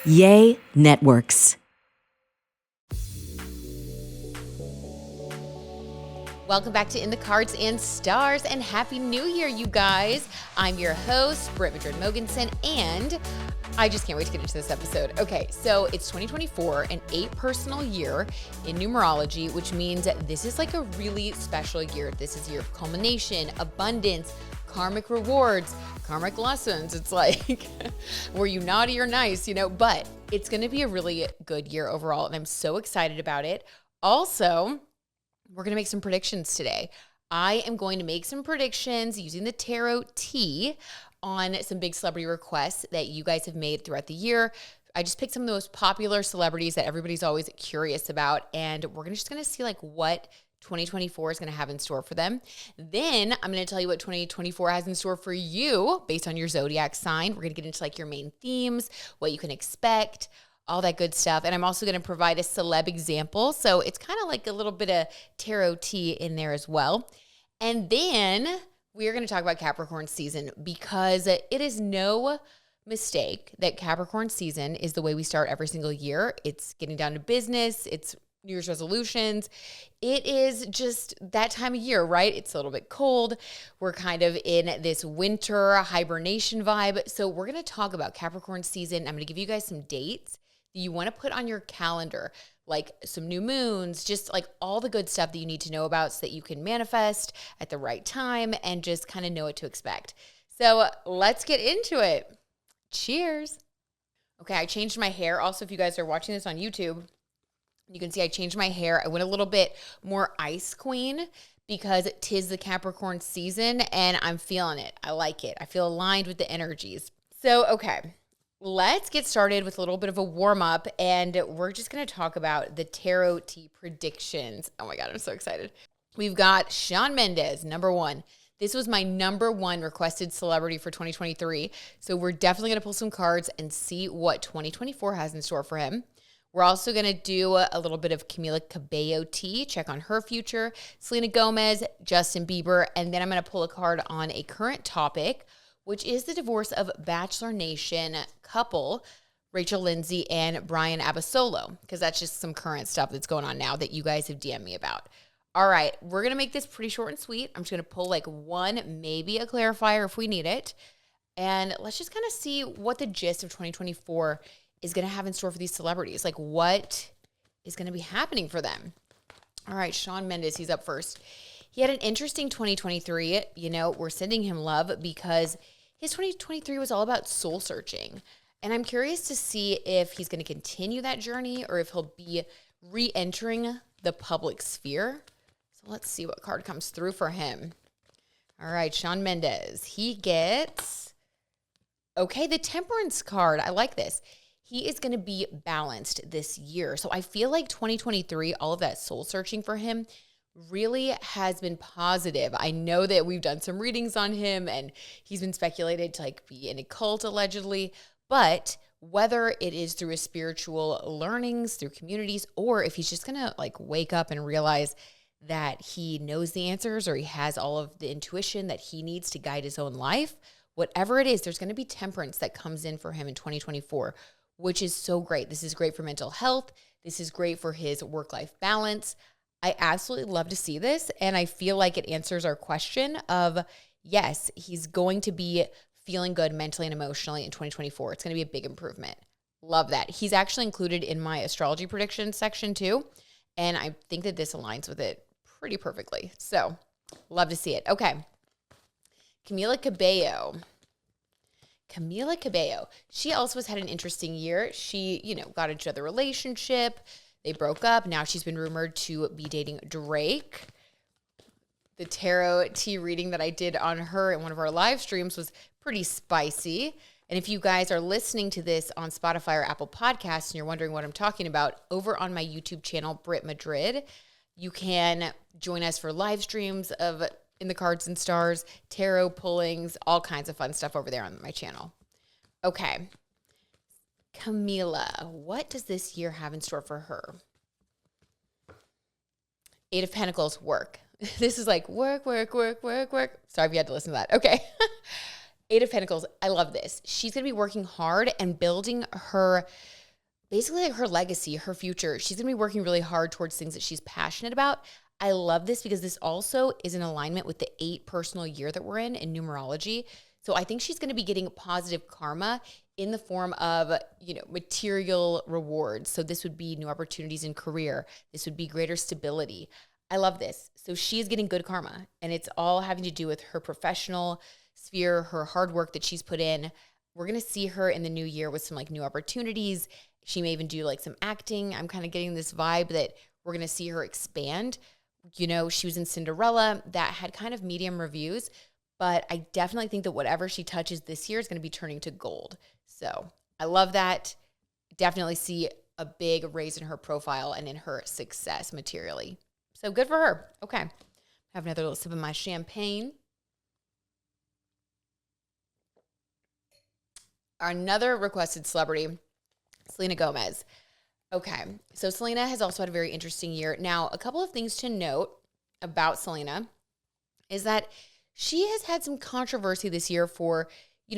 Yay Networks. Welcome back to In the Cards and Stars, and Happy New Year, you guys. I'm your host, Britt Madrid Mogensen, and I just can't wait to get into this episode. Okay, so it's 2024, an 8-personal year in numerology, which means that this is like a really special year. This is a year of culmination, abundance, karmic rewards, karmic lessons. It's like, were you naughty or nice, but it's going to be a really good year overall, and I'm so excited about it. Also, we're going to make some predictions today. I am going to make some predictions using the Tarot T on some big celebrity requests that you guys have made throughout the year. I just picked some of the most popular celebrities that everybody's always curious about, and we're just going to see like what 2024 is going to have in store for them. Then I'm going to tell you what 2024 has in store for you based on your Zodiac sign. We're going to get into like your main themes, what you can expect, all that good stuff. And I'm also going to provide a celeb example. So it's kind of like a little bit of tarot tea in there as well. And then we're going to talk about Capricorn season, because it is no mistake that Capricorn season is the way we start every single year. It's getting down to business. It's New Year's resolutions. It is just that time of year, right? It's a little bit cold. We're kind of in this winter hibernation vibe. So we're going to talk about Capricorn season. I'm going to give you guys some dates you want to put on your calendar, like some new moons, just like all the good stuff that you need to know about so that you can manifest at the right time and just kind of know what to expect. So let's get into it. Cheers. Okay, I changed my hair. Also, if you guys are watching this on YouTube, you can see I changed my hair. I went a little bit more Ice Queen because 'tis the Capricorn season and I'm feeling it. I like it. I feel aligned with the energies. So, okay. Let's get started with a little bit of a warm-up, and we're just going to talk about the Tarot T predictions. Oh my God, I'm so excited. We've got Shawn Mendes, number 1. This was my number 1 requested celebrity for 2023, so we're definitely going to pull some cards and see what 2024 has in store for him. We're also going to do a little bit of Camila Cabello tea, check on her future, Selena Gomez, Justin Bieber, and then I'm going to pull a card on a current topic, which is the divorce of Bachelor Nation couple, Lindsay and Bryan Abasolo, because that's just some current stuff that's going on now that you guys have DM'd me about. All right, we're going to make this pretty short and sweet. I'm just going to pull like one, maybe a clarifier if we need it. And let's just kind of see what the gist of 2024 is going to have in store for these celebrities. Like what is going to be happening for them. All right, Shawn Mendes, he's up first. He had an interesting 2023. We're sending him love because his 2023 was all about soul searching. And I'm curious to see if he's going to continue that journey or if he'll be re-entering the public sphere. So let's see what card comes through for him. All right, Shawn Mendes. He gets, the Temperance card. I like this. He is going to be balanced this year. So I feel like 2023, all of that soul searching for him really has been positive. I know that we've done some readings on him and he's been speculated to like be in a cult allegedly, but whether it is through his spiritual learnings, through communities, or if he's just going to like wake up and realize that he knows the answers or he has all of the intuition that he needs to guide his own life, whatever it is, there's going to be temperance that comes in for him in 2024, which is so great. This is great for mental health. This is great for his work-life balance. I absolutely love to see this, and I feel like it answers our question of, yes, he's going to be feeling good mentally and emotionally in 2024. It's going to be a big improvement. Love that. He's actually included in my astrology predictions section too, and I think that this aligns with it pretty perfectly. So, love to see it. Okay. Camila Cabello. She also has had an interesting year. She, got into another relationship. They broke up. Now she's been rumored to be dating Drake. The tarot tea reading that I did on her in one of our live streams was pretty spicy. And if you guys are listening to this on Spotify or Apple Podcasts and you're wondering what I'm talking about, over on my YouTube channel, Britt Madrid, you can join us for live streams of In the Cards and Stars, tarot pullings, all kinds of fun stuff over there on my channel. Okay. Camila, what does this year have in store for her? 8 of Pentacles, work. This is like work. Sorry if you had to listen to that. Okay. Eight of Pentacles. I love this. She's going to be working hard and building her, basically like her legacy, her future. She's going to be working really hard towards things that she's passionate about. I love this because this also is in alignment with the 8 personal year that we're in numerology. So I think she's going to be getting positive karma in the form of, material rewards. So this would be new opportunities in career. This would be greater stability. I love this. So she's getting good karma, and it's all having to do with her professional sphere, her hard work that she's put in. We're going to see her in the new year with some like new opportunities. She may even do like some acting. I'm kind of getting this vibe that we're going to see her expand. She was in Cinderella that had kind of medium reviews, but I definitely think that whatever she touches this year is going to be turning to gold. So I love that. Definitely see a big raise in her profile and in her success materially. So good for her. Okay. Have another little sip of my champagne. Another requested celebrity, Selena Gomez. Okay, so Selena has also had a very interesting year. Now, a couple of things to note about Selena is that she has had some controversy this year for,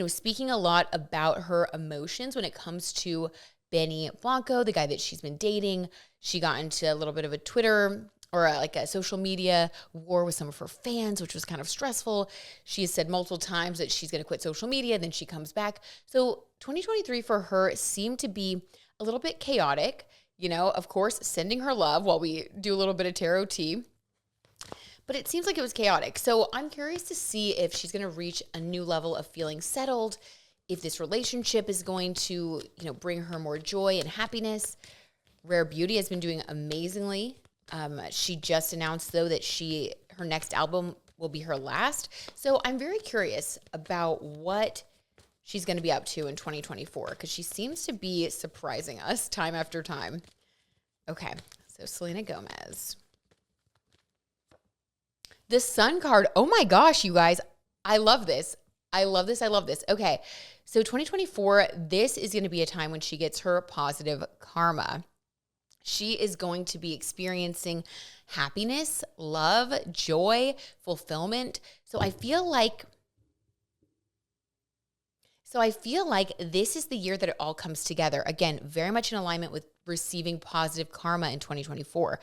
speaking a lot about her emotions when it comes to Benny Blanco, the guy that she's been dating. She got into a little bit of a Twitter or a social media war with some of her fans, which was kind of stressful. She has said multiple times that she's going to quit social media, then she comes back. So 2023 for her seemed to be a little bit chaotic, of course, sending her love while we do a little bit of tarot tea. But it seems like it was chaotic. So I'm curious to see if she's going to reach a new level of feeling settled, if this relationship is going to, bring her more joy and happiness. Rare Beauty has been doing amazingly. She just announced, though, that her next album will be her last. So I'm very curious about what she's going to be up to in 2024 because she seems to be surprising us time after time. Okay, so Selena Gomez. The Sun card. Oh my gosh, you guys. I love this. I love this. I love this. Okay, so 2024, this is going to be a time when she gets her positive karma. She is going to be experiencing happiness, love, joy, fulfillment. So I feel like this is the year that it all comes together. Again, very much in alignment with receiving positive karma in 2024.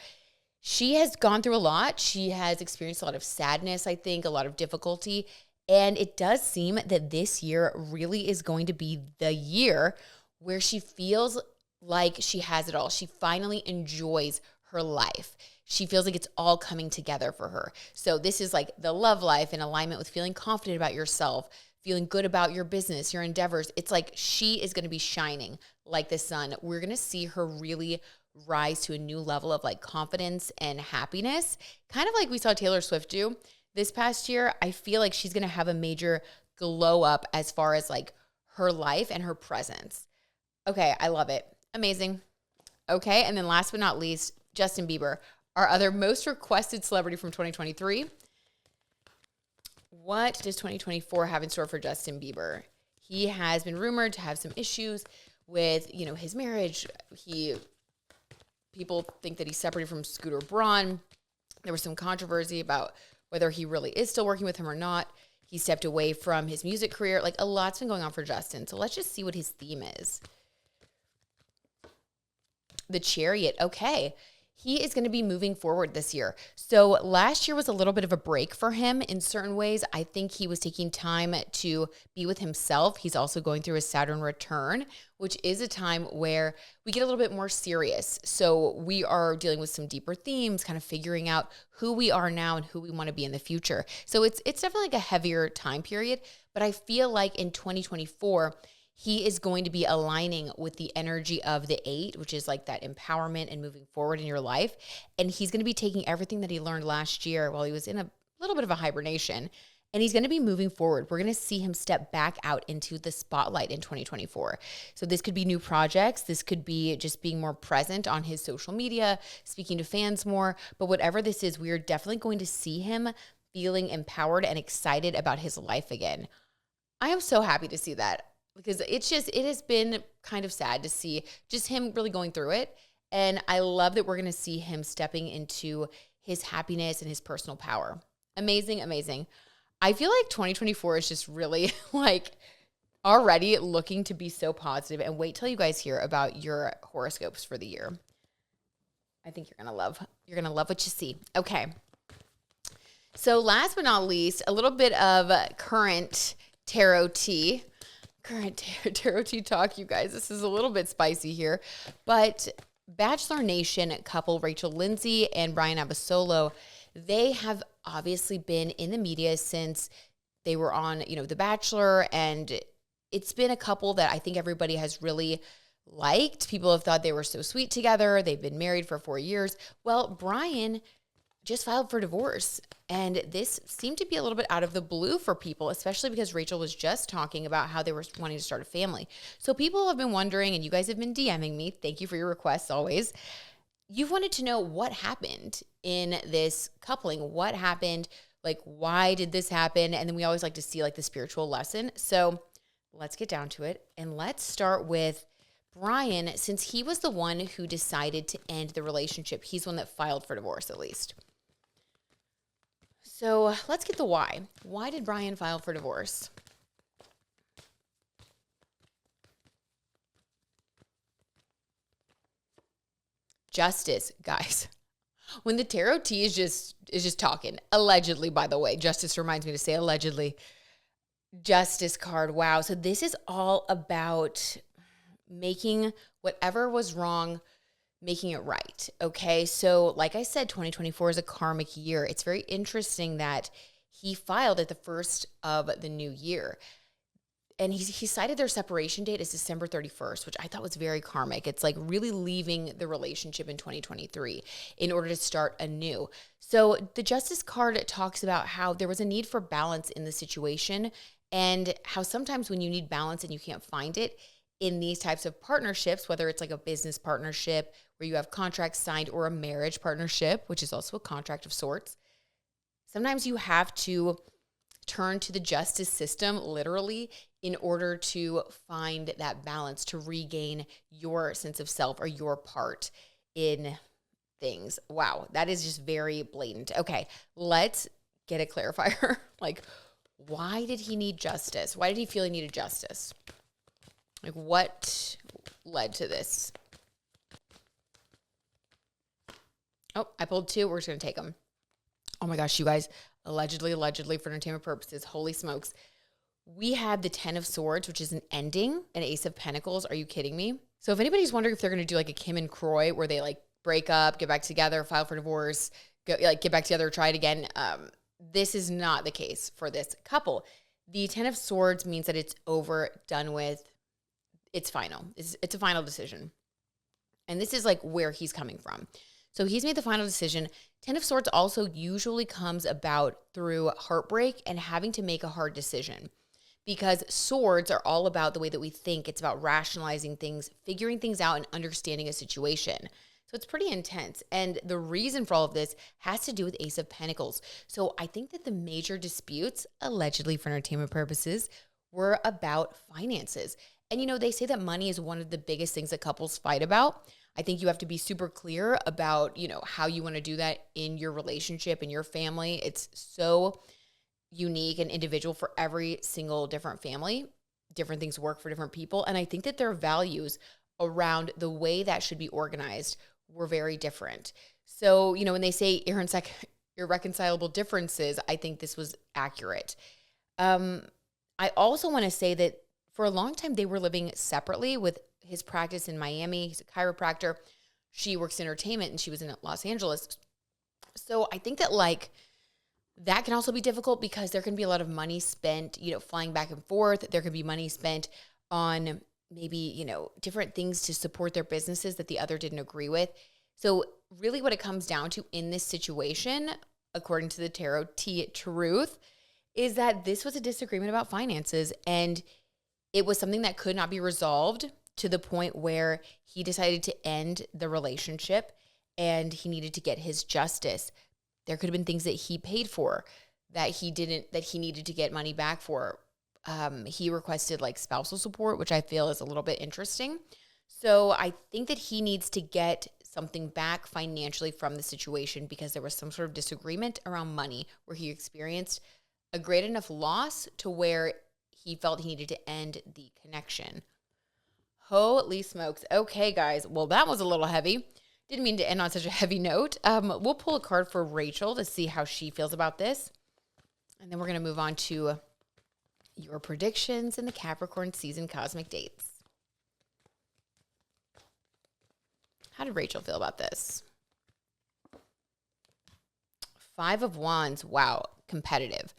She has gone through a lot. She has experienced a lot of sadness, I think, a lot of difficulty. And it does seem that this year really is going to be the year where she feels like she has it all. She finally enjoys her life. She feels like it's all coming together for her. So this is like the love life in alignment with feeling confident about yourself, feeling good about your business, your endeavors. It's like she is going to be shining like the sun. We're going to see her really rise to a new level of like confidence and happiness, kind of like we saw Taylor Swift do this past year. I feel like she's going to have a major glow up as far as like her life and her presence. Okay, I love it. Amazing. Okay, and then last but not least, Justin Bieber, our other most requested celebrity from 2023. What does 2024 have in store for Justin Bieber? He has been rumored to have some issues with, his marriage. People think that he's separated from Scooter Braun. There was some controversy about whether he really is still working with him or not. He stepped away from his music career. Like, a lot's been going on for Justin. So let's just see what his theme is. The Chariot. Okay. He is going to be moving forward this year. So last year was a little bit of a break for him in certain ways. I think he was taking time to be with himself. He's also going through a Saturn return, which is a time where we get a little bit more serious. So we are dealing with some deeper themes, kind of figuring out who we are now and who we want to be in the future. So it's definitely like a heavier time period, but I feel like in 2024, he is going to be aligning with the energy of the 8, which is like that empowerment and moving forward in your life. And he's going to be taking everything that he learned last year while he was in a little bit of a hibernation, and he's going to be moving forward. We're going to see him step back out into the spotlight in 2024. So this could be new projects. This could be just being more present on his social media, speaking to fans more. But whatever this is, we are definitely going to see him feeling empowered and excited about his life again. I am so happy to see that, because it has been kind of sad to see just him really going through it. And I love that we're going to see him stepping into his happiness and his personal power. Amazing, amazing. I feel like 2024 is just really like already looking to be so positive. And wait till you guys hear about your horoscopes for the year. I think you're gonna love what you see. Okay. So last but not least, a little bit of current tarot tea. Tarot tea talk, you guys. This is a little bit spicy here. But Bachelor Nation couple Rachel Lindsay and Bryan Abasolo, they have obviously been in the media since they were on, The Bachelor, and it's been a couple that I think everybody has really liked. People have thought they were so sweet together. They've been married for 4 years. Well, Bryan just filed for divorce. And this seemed to be a little bit out of the blue for people, especially because Rachel was just talking about how they were wanting to start a family. So people have been wondering, and you guys have been DMing me. Thank you for your requests always. You've wanted to know what happened in this coupling. What happened? Like, why did this happen? And then we always like to see like the spiritual lesson. So let's get down to it. And let's start with Bryan, since he was the one who decided to end the relationship. He's the one that filed for divorce, at least. So let's get the why. Why did Bryan file for divorce? Justice, guys. When the tarot tea is just talking, allegedly, by the way, justice reminds me to say allegedly. Justice card. Wow. So this is all about making whatever was wrong, making it right. Okay. So like I said, 2024 is a karmic year. It's very interesting that he filed at the first of the new year. And he cited their separation date as December 31st, which I thought was very karmic. It's like really leaving the relationship in 2023 in order to start anew. So the Justice card talks about how there was a need for balance in the situation, and how sometimes when you need balance and you can't find it in these types of partnerships, whether it's like a business partnership where you have contracts signed, or a marriage partnership, which is also a contract of sorts, sometimes you have to turn to the justice system literally in order to find that balance, to regain your sense of self or your part in things. Wow, that is just very blatant. Okay, let's get a clarifier. Like, why did he need justice? Why did he feel he needed justice? Like, what led to this? Oh, I pulled two. We're just going to take them. Oh my gosh, you guys. Allegedly, for entertainment purposes. Holy smokes. We had the 10 of Swords, which is an ending, an Ace of Pentacles. Are you kidding me? So if anybody's wondering if they're going to do like a Kim and Croy where they like break up, get back together, file for divorce, get back together, try it again, this is not the case for this couple. The 10 of Swords means that it's over, done with. It's final. It's a final decision. And this is like where he's coming from. So he's made the final decision. 10 of Swords also usually comes about through heartbreak and having to make a hard decision, because swords are all about the way that we think. It's about rationalizing things, figuring things out, and understanding a situation. So it's pretty intense. And the reason for all of this has to do with Ace of Pentacles. So I think that the major disputes, allegedly for entertainment purposes, were about finances. And they say that money is one of the biggest things that couples fight about. I think you have to be super clear about, how you want to do that in your relationship, in your family. It's so unique and individual for every single different family. Different things work for different people. And I think that their values around the way that should be organized were very different. So, when they say irreconcilable differences, I think this was accurate. I also want to say that for a long time, they were living separately with his practice in Miami. He's a chiropractor. She works in entertainment, and she was in Los Angeles. So I think that that can also be difficult, because there can be a lot of money spent, flying back and forth. There could be money spent on maybe, different things to support their businesses that the other didn't agree with. So really what it comes down to in this situation, according to the tarot truth, is that this was a disagreement about finances, and it was something that could not be resolved to the point where he decided to end the relationship, and he needed to get his justice. There could have been things that he paid for that he needed to get money back for. He requested spousal support, which I feel is a little bit interesting. So I think that he needs to get something back financially from the situation, because there was some sort of disagreement around money where he experienced a great enough loss to where he felt he needed to end the connection. Holy smokes. Okay, guys. Well, that was a little heavy. Didn't mean to end on such a heavy note. We'll pull a card for Rachel to see how she feels about this. And then we're going to move on to your predictions in the Capricorn season cosmic dates. How did Rachel feel about this? 5 of Wands. Wow. Competitive.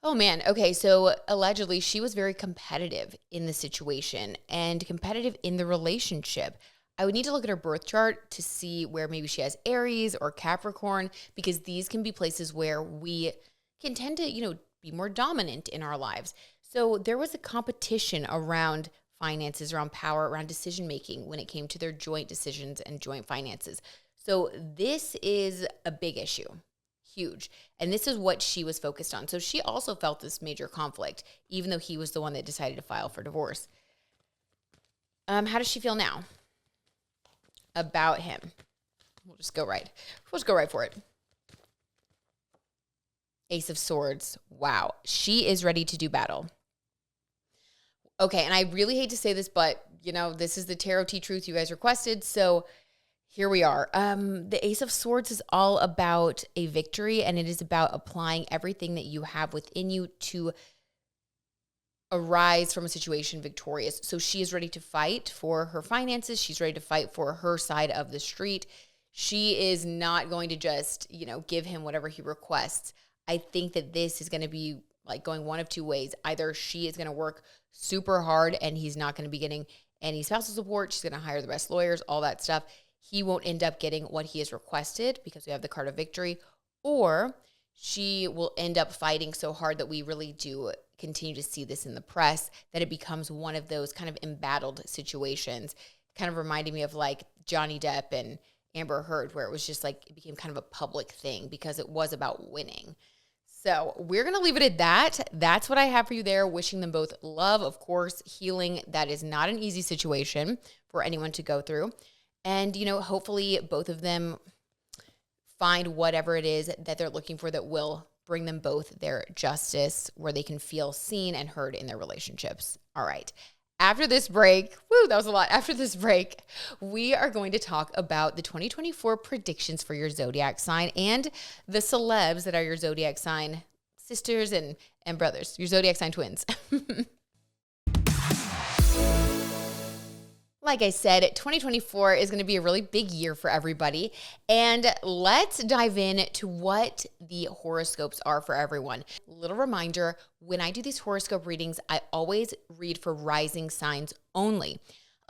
Oh, man. Okay, so allegedly she was very competitive in the situation and competitive in the relationship. I would need to look at her birth chart to see where maybe she has Aries or Capricorn, because these can be places where we can tend to, be more dominant in our lives. So there was a competition around finances, around power, around decision-making when it came to their joint decisions and joint finances. So this is a big issue. Huge. And this is what she was focused on. So she also felt this major conflict, even though he was the one that decided to file for divorce. How does she feel now about him? We'll go right for it. Ace of Swords. Wow. She is ready to do battle. Okay. And I really hate to say this, but this is the Tarot Tea Truth you guys requested. So here we are. The Ace of Swords is all about a victory, and it is about applying everything that you have within you to arise from a situation victorious. So she is ready to fight for her finances. She's ready to fight for her side of the street. She is not going to just, give him whatever he requests. I think that this is going to be like going one of two ways. Either she is going to work super hard and he's not going to be getting any spousal support. She's going to hire the best lawyers, all that stuff. He won't end up getting what he has requested because we have the card of victory, or she will end up fighting so hard that we really do continue to see this in the press, that it becomes one of those kind of embattled situations, kind of reminding me of like Johnny Depp and Amber Heard, where it was just like, it became kind of a public thing because it was about winning. So we're going to leave it at that. That's what I have for you there. Wishing them both love, of course, healing. That is not an easy situation for anyone to go through. And, hopefully both of them find whatever it is that they're looking for that will bring them both their justice, where they can feel seen and heard in their relationships. All right. After this break, that was a lot. After this break, we are going to talk about the 2024 predictions for your Zodiac sign and the celebs that are your Zodiac sign sisters and brothers, your Zodiac sign twins. Like I said, 2024 is going to be a really big year for everybody. And let's dive in to what the horoscopes are for everyone. Little reminder, when I do these horoscope readings, I always read for rising signs only.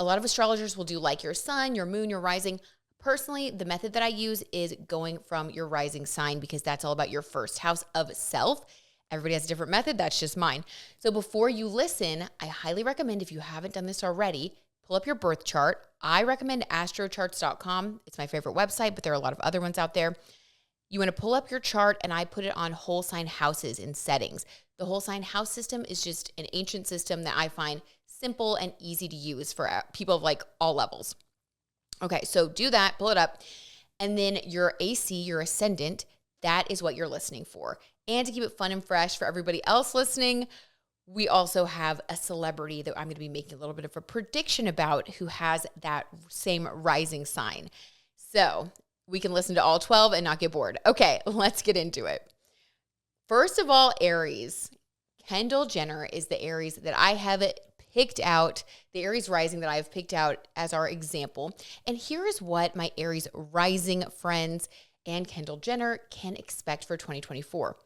A lot of astrologers will do like your sun, your moon, your rising. Personally, the method that I use is going from your rising sign, because that's all about your first house of self. Everybody has a different method. That's just mine. So before you listen, I highly recommend, if you haven't done this already, pull up your birth chart. I recommend astrocharts.com. It's my favorite website, but there are a lot of other ones out there. You want to pull up your chart, and I put it on whole sign houses in settings. The whole sign house system is just an ancient system that I find simple and easy to use for people of like all levels. Okay, so do that, pull it up. And then your AC, your ascendant, that is what you're listening for. And to keep it fun and fresh for everybody else listening, we also have a celebrity that I'm going to be making a little bit of a prediction about, who has that same rising sign. So we can listen to all 12 and not get bored. Okay, let's get into it. First of all, Aries. Kendall Jenner is the Aries that I have picked out, the Aries rising that I have picked out as our example. And here is what my Aries rising friends and Kendall Jenner can expect for 2024.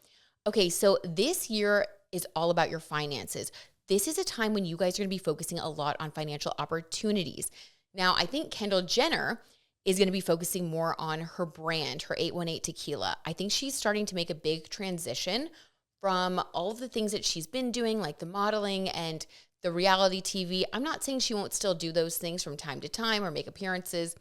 Okay, so this year is all about your finances. This is a time when you guys are going to be focusing a lot on financial opportunities. Now, I think Kendall Jenner is going to be focusing more on her brand, her 818 tequila. I think she's starting to make a big transition from all of the things that she's been doing, like the modeling and the reality TV. I'm not saying she won't still do those things from time to time or make appearances,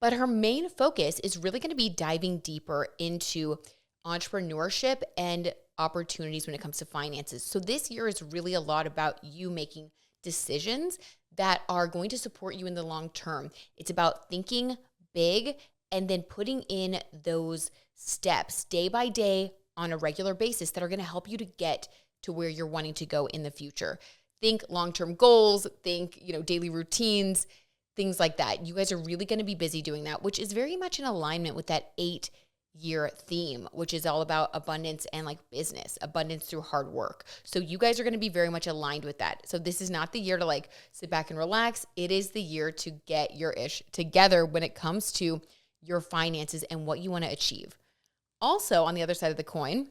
but her main focus is really going to be diving deeper into entrepreneurship and opportunities when it comes to finances. So this year is really a lot about you making decisions that are going to support you in the long term. It's about thinking big and then putting in those steps day by day, on a regular basis that are going to help you to get to where you're wanting to go in the future. Think long-term goals, think, daily routines, things like that. You guys are really going to be busy doing that, which is very much in alignment with that 8-year theme, which is all about abundance and like business, abundance through hard work. So you guys are going to be very much aligned with that. So this is not the year to like sit back and relax. It is the year to get your ish together when it comes to your finances and what you want to achieve. Also, on the other side of the coin,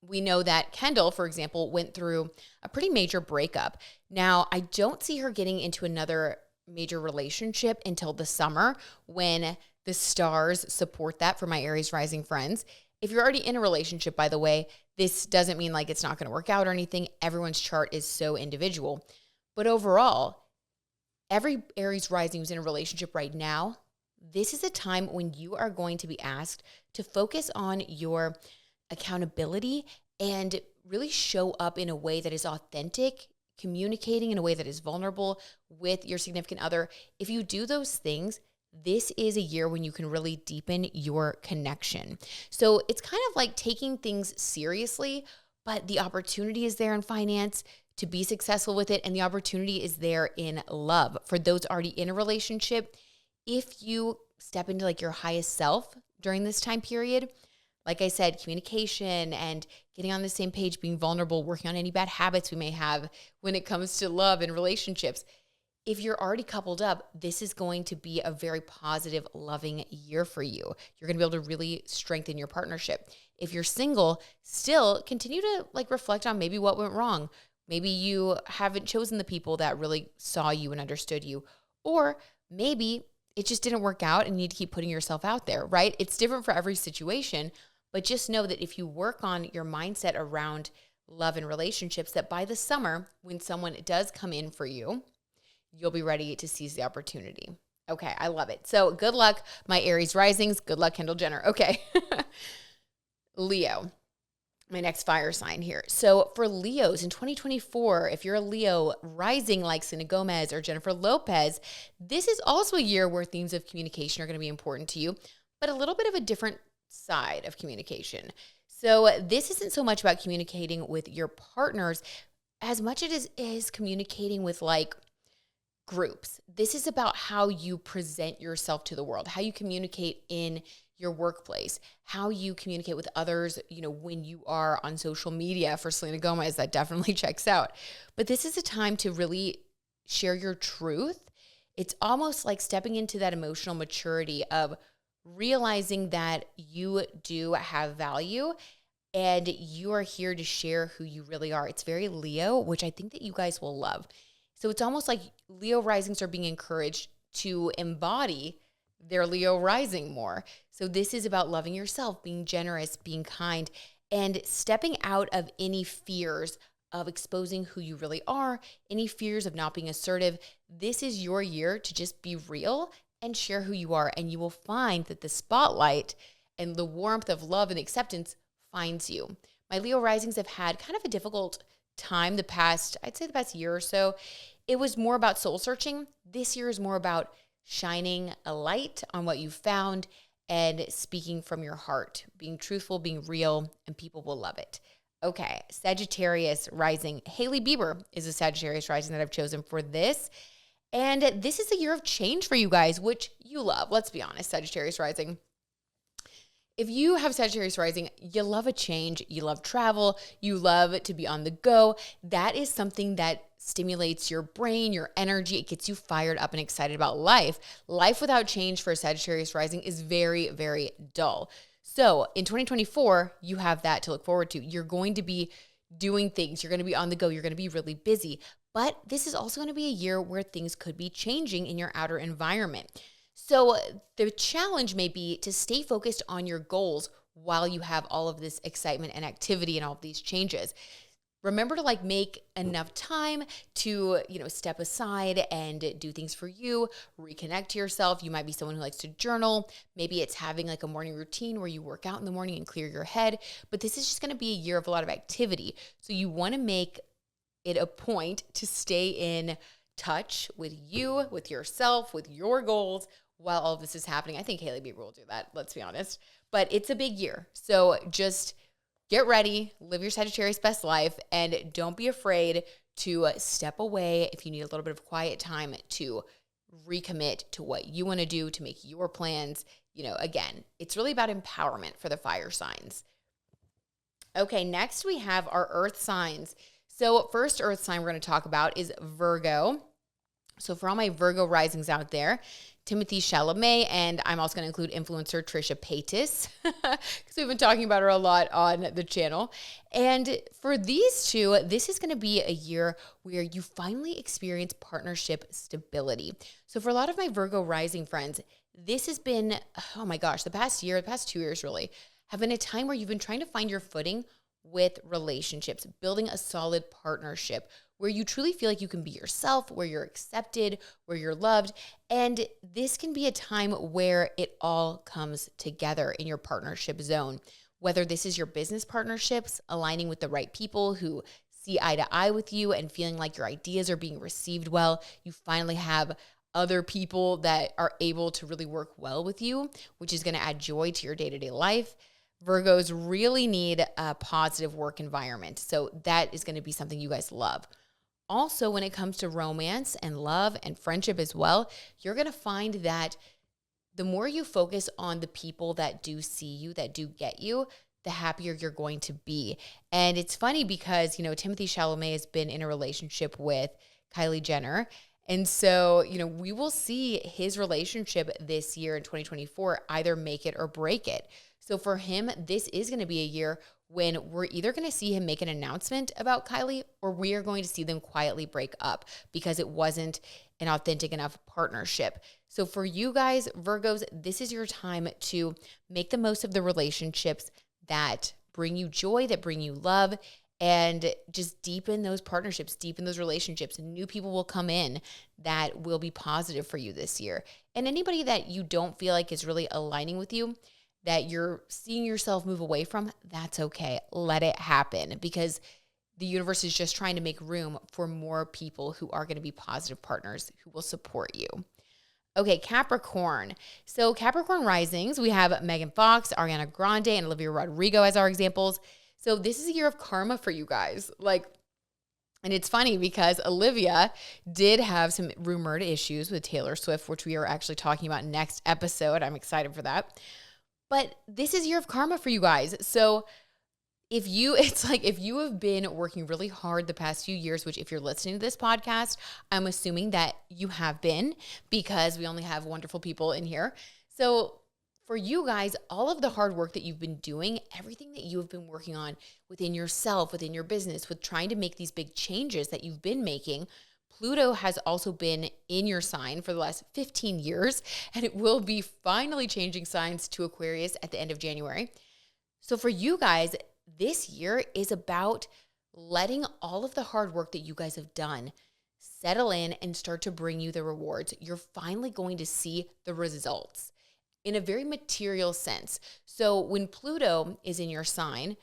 we know that Kendall, for example, went through a pretty major breakup. Now, I don't see her getting into another major relationship until the summer when the stars support that for my Aries rising friends. If you're already in a relationship, by the way, this doesn't mean like it's not going to work out or anything. Everyone's chart is so individual. But overall, every Aries rising who's in a relationship right now, this is a time when you are going to be asked to focus on your accountability and really show up in a way that is authentic, communicating in a way that is vulnerable with your significant other. If you do those things, this is a year when you can really deepen your connection. So it's kind of like taking things seriously, but the opportunity is there in finance to be successful with it, and the opportunity is there in love. For those already in a relationship, if you step into like your highest self during this time period, like I said, communication and getting on the same page, being vulnerable, working on any bad habits we may have when it comes to love and relationships. If you're already coupled up, this is going to be a very positive, loving year for you. You're going to be able to really strengthen your partnership. If you're single, still continue to like reflect on maybe what went wrong. Maybe you haven't chosen the people that really saw you and understood you. Or maybe it just didn't work out and you need to keep putting yourself out there, right? It's different for every situation, but just know that if you work on your mindset around love and relationships, that by the summer, when someone does come in for you, you'll be ready to seize the opportunity. Okay, I love it. So good luck, my Aries risings. Good luck, Kendall Jenner. Okay. Leo, my next fire sign here. So for Leos in 2024, if you're a Leo rising like Selena Gomez or Jennifer Lopez, this is also a year where themes of communication are going to be important to you, but a little bit of a different side of communication. So this isn't so much about communicating with your partners as much as it is communicating with like groups. This is about how you present yourself to the world, how you communicate in your workplace, how you communicate with others, when you are on social media. For Selena Gomez, that definitely checks out. But this is a time to really share your truth. It's almost like stepping into that emotional maturity of realizing that you do have value and you are here to share who you really are. It's very Leo, which I think that you guys will love. So it's almost like Leo risings are being encouraged to embody their Leo rising more. So this is about loving yourself, being generous, being kind, and stepping out of any fears of exposing who you really are, any fears of not being assertive. This is your year to just be real and share who you are, and you will find that the spotlight and the warmth of love and acceptance finds you. My Leo risings have had kind of a difficult time I'd say the past year or so. It was more about soul searching. This year is more about shining a light on what you found and speaking from your heart, being truthful, being real, and people will love it. Okay, Sagittarius rising. Hailey Bieber is a Sagittarius rising that I've chosen for this. And this is a year of change for you guys, which you love. Let's be honest, Sagittarius rising. If you have Sagittarius rising, you love a change, you love travel, you love to be on the go. That is something that stimulates your brain, your energy. It gets you fired up and excited about life. Life without change for Sagittarius rising is very, very dull. So in 2024, you have that to look forward to. You're going to be doing things. You're going to be on the go. You're going to be really busy. But this is also going to be a year where things could be changing in your outer environment. So the challenge may be to stay focused on your goals while you have all of this excitement and activity and all of these changes. Remember to make enough time to, step aside and do things for you, reconnect to yourself. You might be someone who likes to journal. Maybe it's having a morning routine where you work out in the morning and clear your head. But this is just going to be a year of a lot of activity. So you want to make it a point to stay in touch with you, with yourself, with your goals while all of this is happening. I think Hailey Bieber will do that, let's be honest. But it's a big year. So just get ready, live your Sagittarius best life, and don't be afraid to step away if you need a little bit of quiet time to recommit to what you want to do, to make your plans. Again, it's really about empowerment for the fire signs. Okay, next we have our earth signs. So first earth sign we're going to talk about is Virgo. So for all my Virgo risings out there, Timothée Chalamet, and I'm also going to include influencer Trisha Paytas because we've been talking about her a lot on the channel. And for these two, this is going to be a year where you finally experience partnership stability. So for a lot of my Virgo rising friends, this has been, oh my gosh, the past 2 years really, have been a time where you've been trying to find your footing with relationships, building a solid partnership where you truly feel like you can be yourself, where you're accepted, where you're loved. And this can be a time where it all comes together in your partnership zone. Whether this is your business partnerships, aligning with the right people who see eye to eye with you and feeling like your ideas are being received well, you finally have other people that are able to really work well with you, which is going to add joy to your day-to-day life. Virgos really need a positive work environment. So that is going to be something you guys love. Also, when it comes to romance and love and friendship as well, you're going to find that the more you focus on the people that do see you, that do get you, the happier you're going to be. And it's funny because, Timothée Chalamet has been in a relationship with Kylie Jenner. And so, we will see his relationship this year in 2024 either make it or break it. So for him, this is going to be a year when we're either going to see him make an announcement about Kylie or we are going to see them quietly break up because it wasn't an authentic enough partnership. So for you guys, Virgos, this is your time to make the most of the relationships that bring you joy, that bring you love, and just deepen those partnerships, deepen those relationships. New people will come in that will be positive for you this year. And anybody that you don't feel like is really aligning with you, that you're seeing yourself move away from, that's okay. Let it happen because the universe is just trying to make room for more people who are going to be positive partners who will support you. Okay, Capricorn. So Capricorn risings, we have Megan Fox, Ariana Grande, and Olivia Rodrigo as our examples. So this is a year of karma for you guys. And it's funny because Olivia did have some rumored issues with Taylor Swift, which we are actually talking about next episode. I'm excited for that. But this is year of karma for you guys. So if you have been working really hard the past few years, which if you're listening to this podcast, I'm assuming that you have been because we only have wonderful people in here. So for you guys, all of the hard work that you've been doing, everything that you have been working on within yourself, within your business, with trying to make these big changes that you've been making, Pluto has also been in your sign for the last 15 years, and it will be finally changing signs to Aquarius at the end of January. So for you guys, this year is about letting all of the hard work that you guys have done settle in and start to bring you the rewards. You're finally going to see the results in a very material sense. So when Pluto is in your sign,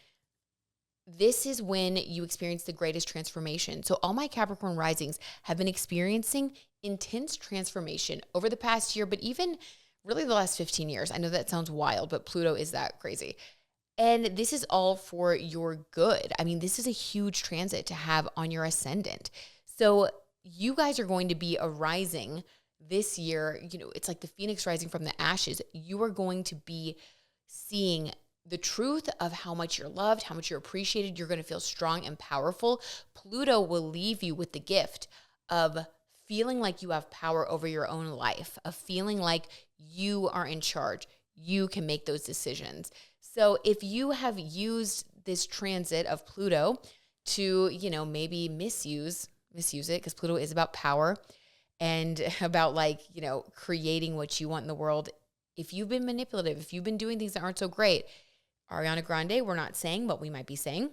this is when you experience the greatest transformation. So all my Capricorn risings have been experiencing intense transformation over the past year, but even really the last 15 years. I know that sounds wild, but Pluto is that crazy. And this is all for your good. I mean, this is a huge transit to have on your ascendant. So you guys are going to be arising this year. It's like the phoenix rising from the ashes. You are going to be seeing the truth of how much you're loved, how much you're appreciated. You're going to feel strong and powerful. Pluto will leave you with the gift of feeling like you have power over your own life, of feeling like you are in charge. You can make those decisions. So if you have used this transit of Pluto to, maybe misuse it, because Pluto is about power and about creating what you want in the world. If you've been manipulative, if you've been doing things that aren't so great, Ariana Grande, we're not saying, but we might be saying,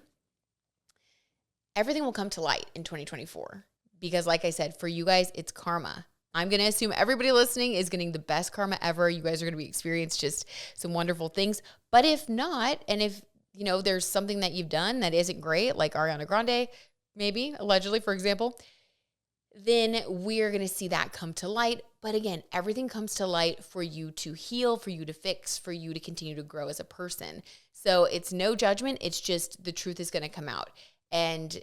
everything will come to light in 2024. Because like I said, for you guys, it's karma. I'm going to assume everybody listening is getting the best karma ever. You guys are going to be experiencing just some wonderful things. But if not, and if, there's something that you've done that isn't great, like Ariana Grande, maybe, allegedly, for example, then we're going to see that come to light. But again, everything comes to light for you to heal, for you to fix, for you to continue to grow as a person. So it's no judgment. It's just the truth is going to come out. And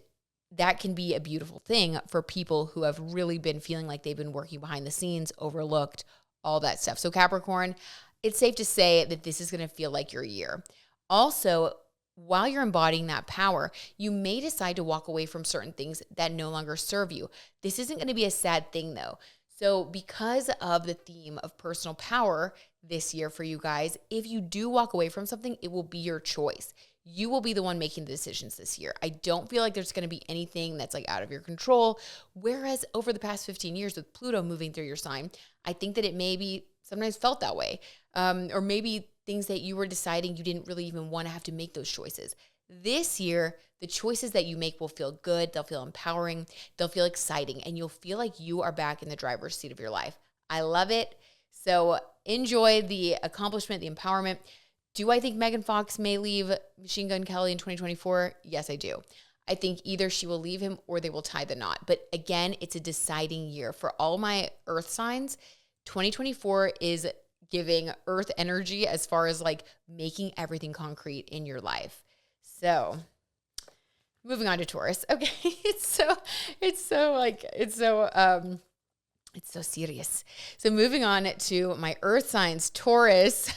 that can be a beautiful thing for people who have really been feeling like they've been working behind the scenes, overlooked, all that stuff. So Capricorn, it's safe to say that this is going to feel like your year. Also, while you're embodying that power, you may decide to walk away from certain things that no longer serve you. This isn't going to be a sad thing though. So because of the theme of personal power this year for you guys, if you do walk away from something, it will be your choice. You will be the one making the decisions this year. I don't feel like there's going to be anything that's like out of your control. Whereas over the past 15 years with Pluto moving through your sign, I think that it maybe sometimes felt that way. Or maybe things that you were deciding you didn't really even want to have to make those choices. This year, the choices that you make will feel good. They'll feel empowering. They'll feel exciting. And you'll feel like you are back in the driver's seat of your life. I love it. So enjoy the accomplishment, the empowerment. Do I think Megan Fox may leave Machine Gun Kelly in 2024? Yes, I do. I think either she will leave him or they will tie the knot. But again, it's a deciding year. For all my earth signs, 2024 is giving earth energy as far as like making everything concrete in your life. So moving on to Taurus. Okay. It's so serious. So moving on to my earth signs, Taurus,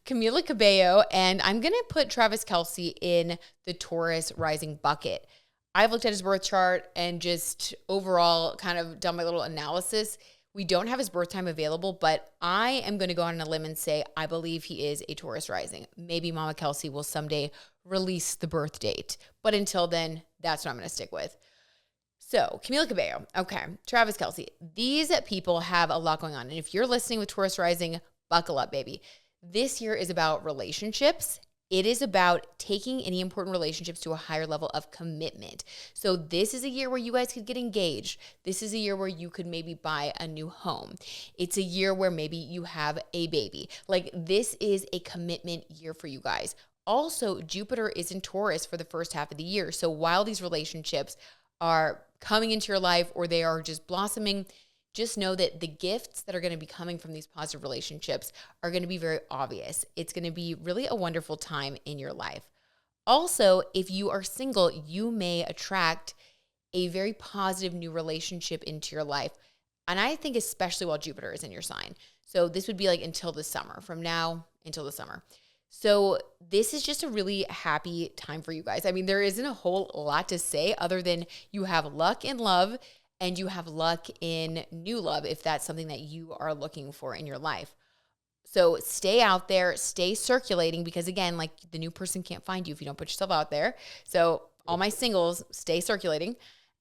Camila Cabello, and I'm going to put Travis Kelce in the Taurus rising bucket. I've looked at his birth chart and just overall kind of done my little analysis. We don't have his birth time available, but I am going to go on a limb and say I believe he is a Taurus rising. Maybe Mama Kelce will someday release the birth date, but until then, that's what I'm going to stick with. So Camila Cabello, okay, Travis Kelce. These people have a lot going on, and if you're listening with Taurus rising, buckle up, baby. This year is about relationships. It is about taking any important relationships to a higher level of commitment. So this is a year where you guys could get engaged. This is a year where you could maybe buy a new home. It's a year where maybe you have a baby. Like this is a commitment year for you guys. Also, Jupiter is in Taurus for the first half of the year. So while these relationships are coming into your life or they are just blossoming, just know that the gifts that are going to be coming from these positive relationships are going to be very obvious. It's going to be really a wonderful time in your life. Also, if you are single, you may attract a very positive new relationship into your life. And I think especially while Jupiter is in your sign. So this would be like until the summer, from now until the summer. So this is just a really happy time for you guys. I mean, there isn't a whole lot to say other than you have luck in love and you have luck in new love if that's something that you are looking for in your life. So stay out there, stay circulating because again, like the new person can't find you if you don't put yourself out there. So all my singles, stay circulating.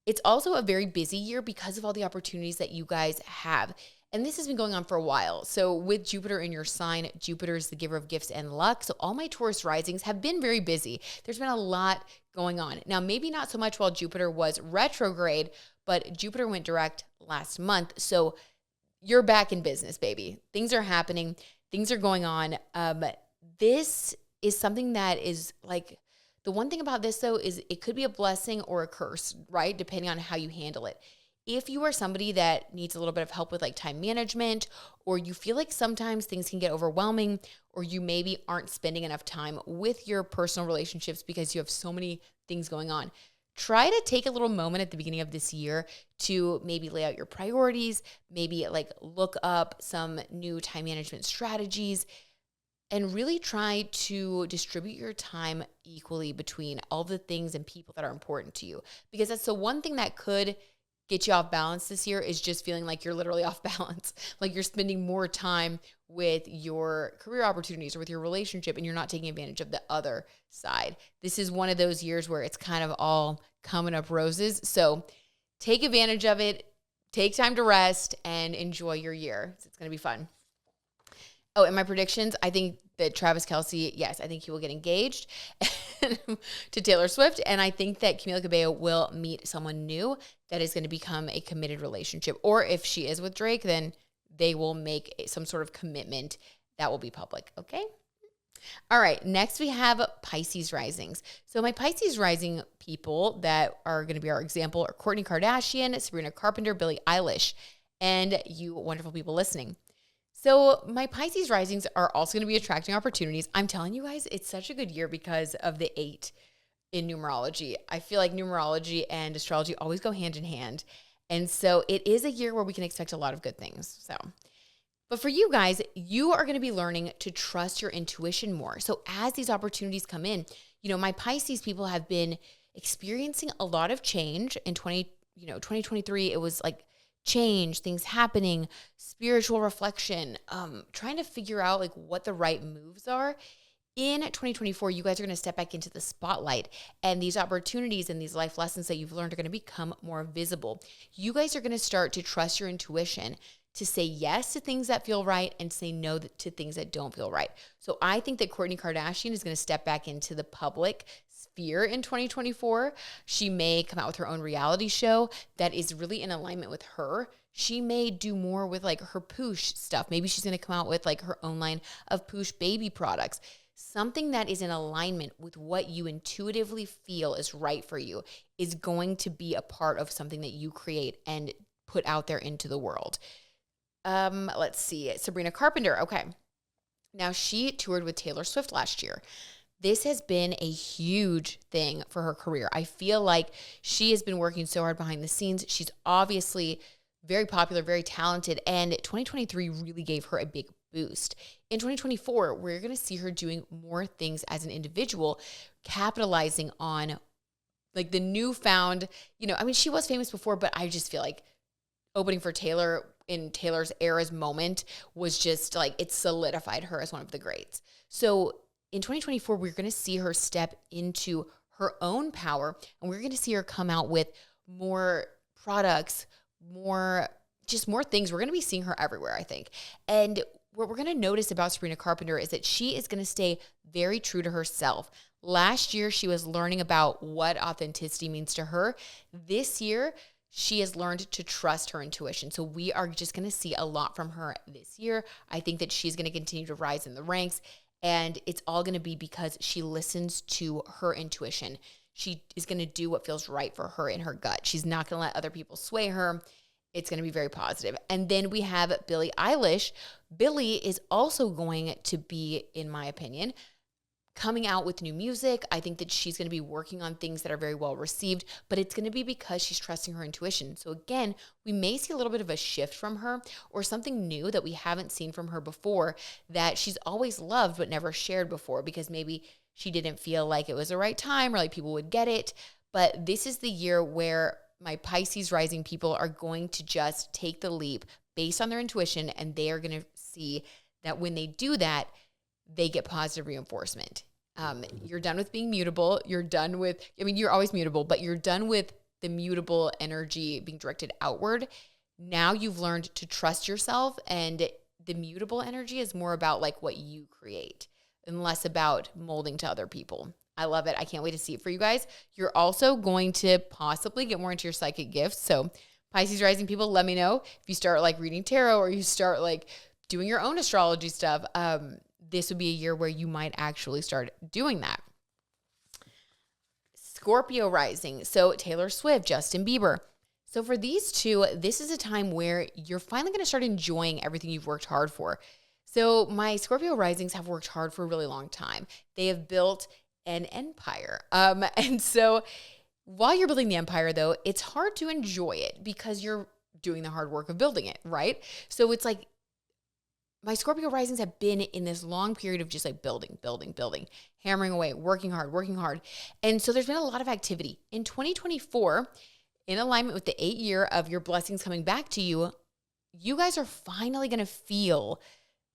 It's also a very busy year because of all the opportunities that you guys have. And this has been going on for a while. So with Jupiter in your sign, Jupiter is the giver of gifts and luck. So all my Taurus risings have been very busy. There's been a lot going on. Now, maybe not so much while Jupiter was retrograde, but Jupiter went direct last month. So you're back in business, baby. Things are happening. Things are going on. This is something that is like, the one thing about this though, is it could be a blessing or a curse, right? Depending on how you handle it. If you are somebody that needs a little bit of help with like time management, or you feel like sometimes things can get overwhelming, or you maybe aren't spending enough time with your personal relationships because you have so many things going on, try to take a little moment at the beginning of this year to maybe lay out your priorities, maybe like look up some new time management strategies, and really try to distribute your time equally between all the things and people that are important to you. Because that's the one thing that could get you off balance this year, is just feeling like you're literally off balance. Like you're spending more time with your career opportunities or with your relationship and you're not taking advantage of the other side. This is one of those years where it's kind of all coming up roses. So take advantage of it, take time to rest and enjoy your year. It's going to be fun. Oh, and my predictions, I think that Travis Kelce, yes, I think he will get engaged to Taylor Swift. And I think that Camila Cabello will meet someone new that is going to become a committed relationship. Or if she is with Drake, then they will make some sort of commitment that will be public. Okay. All right. Next, we have Pisces risings. So my Pisces rising people that are going to be our example are Kourtney Kardashian, Sabrina Carpenter, Billie Eilish, and you wonderful people listening. So my Pisces risings are also going to be attracting opportunities. I'm telling you guys, it's such a good year because of the 8 in numerology. I feel like numerology and astrology always go hand in hand. And so it is a year where we can expect a lot of good things. But for you guys, you are going to be learning to trust your intuition more. So as these opportunities come in, my Pisces people have been experiencing a lot of change in 2023. It was like change, things happening, spiritual reflection, trying to figure out like what the right moves are. In 2024, you guys are going to step back into the spotlight, and these opportunities and these life lessons that you've learned are going to become more visible. You guys are going to start to trust your intuition, to say yes to things that feel right and say no to things that don't feel right. So I think that Kourtney Kardashian is going to step back into the public sphere in 2024. She may come out with her own reality show that is really in alignment with her. She may do more with like her Poosh stuff. Maybe she's going to come out with like her own line of Poosh baby products. Something that is in alignment with what you intuitively feel is right for you is going to be a part of something that you create and put out there into the world. Let's see. Sabrina Carpenter. Okay. Now she toured with Taylor Swift last year. This has been a huge thing for her career. I feel like she has been working so hard behind the scenes. She's obviously very popular, very talented, and 2023 really gave her a big boost. In 2024, we're going to see her doing more things as an individual, capitalizing on like the newfound, she was famous before, but I just feel like opening for Taylor in Taylor's era's moment was just like, it solidified her as one of the greats. So in 2024, we're going to see her step into her own power, and we're going to see her come out with more products, more things. We're going to be seeing her everywhere, I think. And what we're going to notice about Sabrina Carpenter is that she is going to stay very true to herself. Last year, she was learning about what authenticity means to her. This year, she has learned to trust her intuition. So we are just going to see a lot from her this year. I think that she's going to continue to rise in the ranks, and it's all going to be because she listens to her intuition. She is going to do what feels right for her in her gut. She's not going to let other people sway her. It's going to be very positive. And then we have Billie Eilish. Billie is also going to be, in my opinion, coming out with new music. I think that she's going to be working on things that are very well received, but it's going to be because she's trusting her intuition. So again, we may see a little bit of a shift from her or something new that we haven't seen from her before that she's always loved but never shared before because maybe she didn't feel like it was the right time or like people would get it. But this is the year where my Pisces rising people are going to just take the leap based on their intuition, and they are going to see that when they do that, they get positive reinforcement. You're done with being mutable. You're done with, you're always mutable, but you're done with the mutable energy being directed outward. Now you've learned to trust yourself, and the mutable energy is more about like what you create and less about molding to other people. I love it. I can't wait to see it for you guys. You're also going to possibly get more into your psychic gifts. So Pisces rising people, let me know if you start like reading tarot or you start like doing your own astrology stuff. This would be a year where you might actually start doing that. Scorpio rising. So Taylor Swift, Justin Bieber. So for these two, this is a time where you're finally going to start enjoying everything you've worked hard for. So my Scorpio risings have worked hard for a really long time. They have built an empire. And so while you're building the empire, though, it's hard to enjoy it because you're doing the hard work of building it, right? So it's like my Scorpio risings have been in this long period of just like building, hammering away, working hard. And so there's been a lot of activity. In 2024, in alignment with the 8 year of your blessings coming back to you, you guys are finally going to feel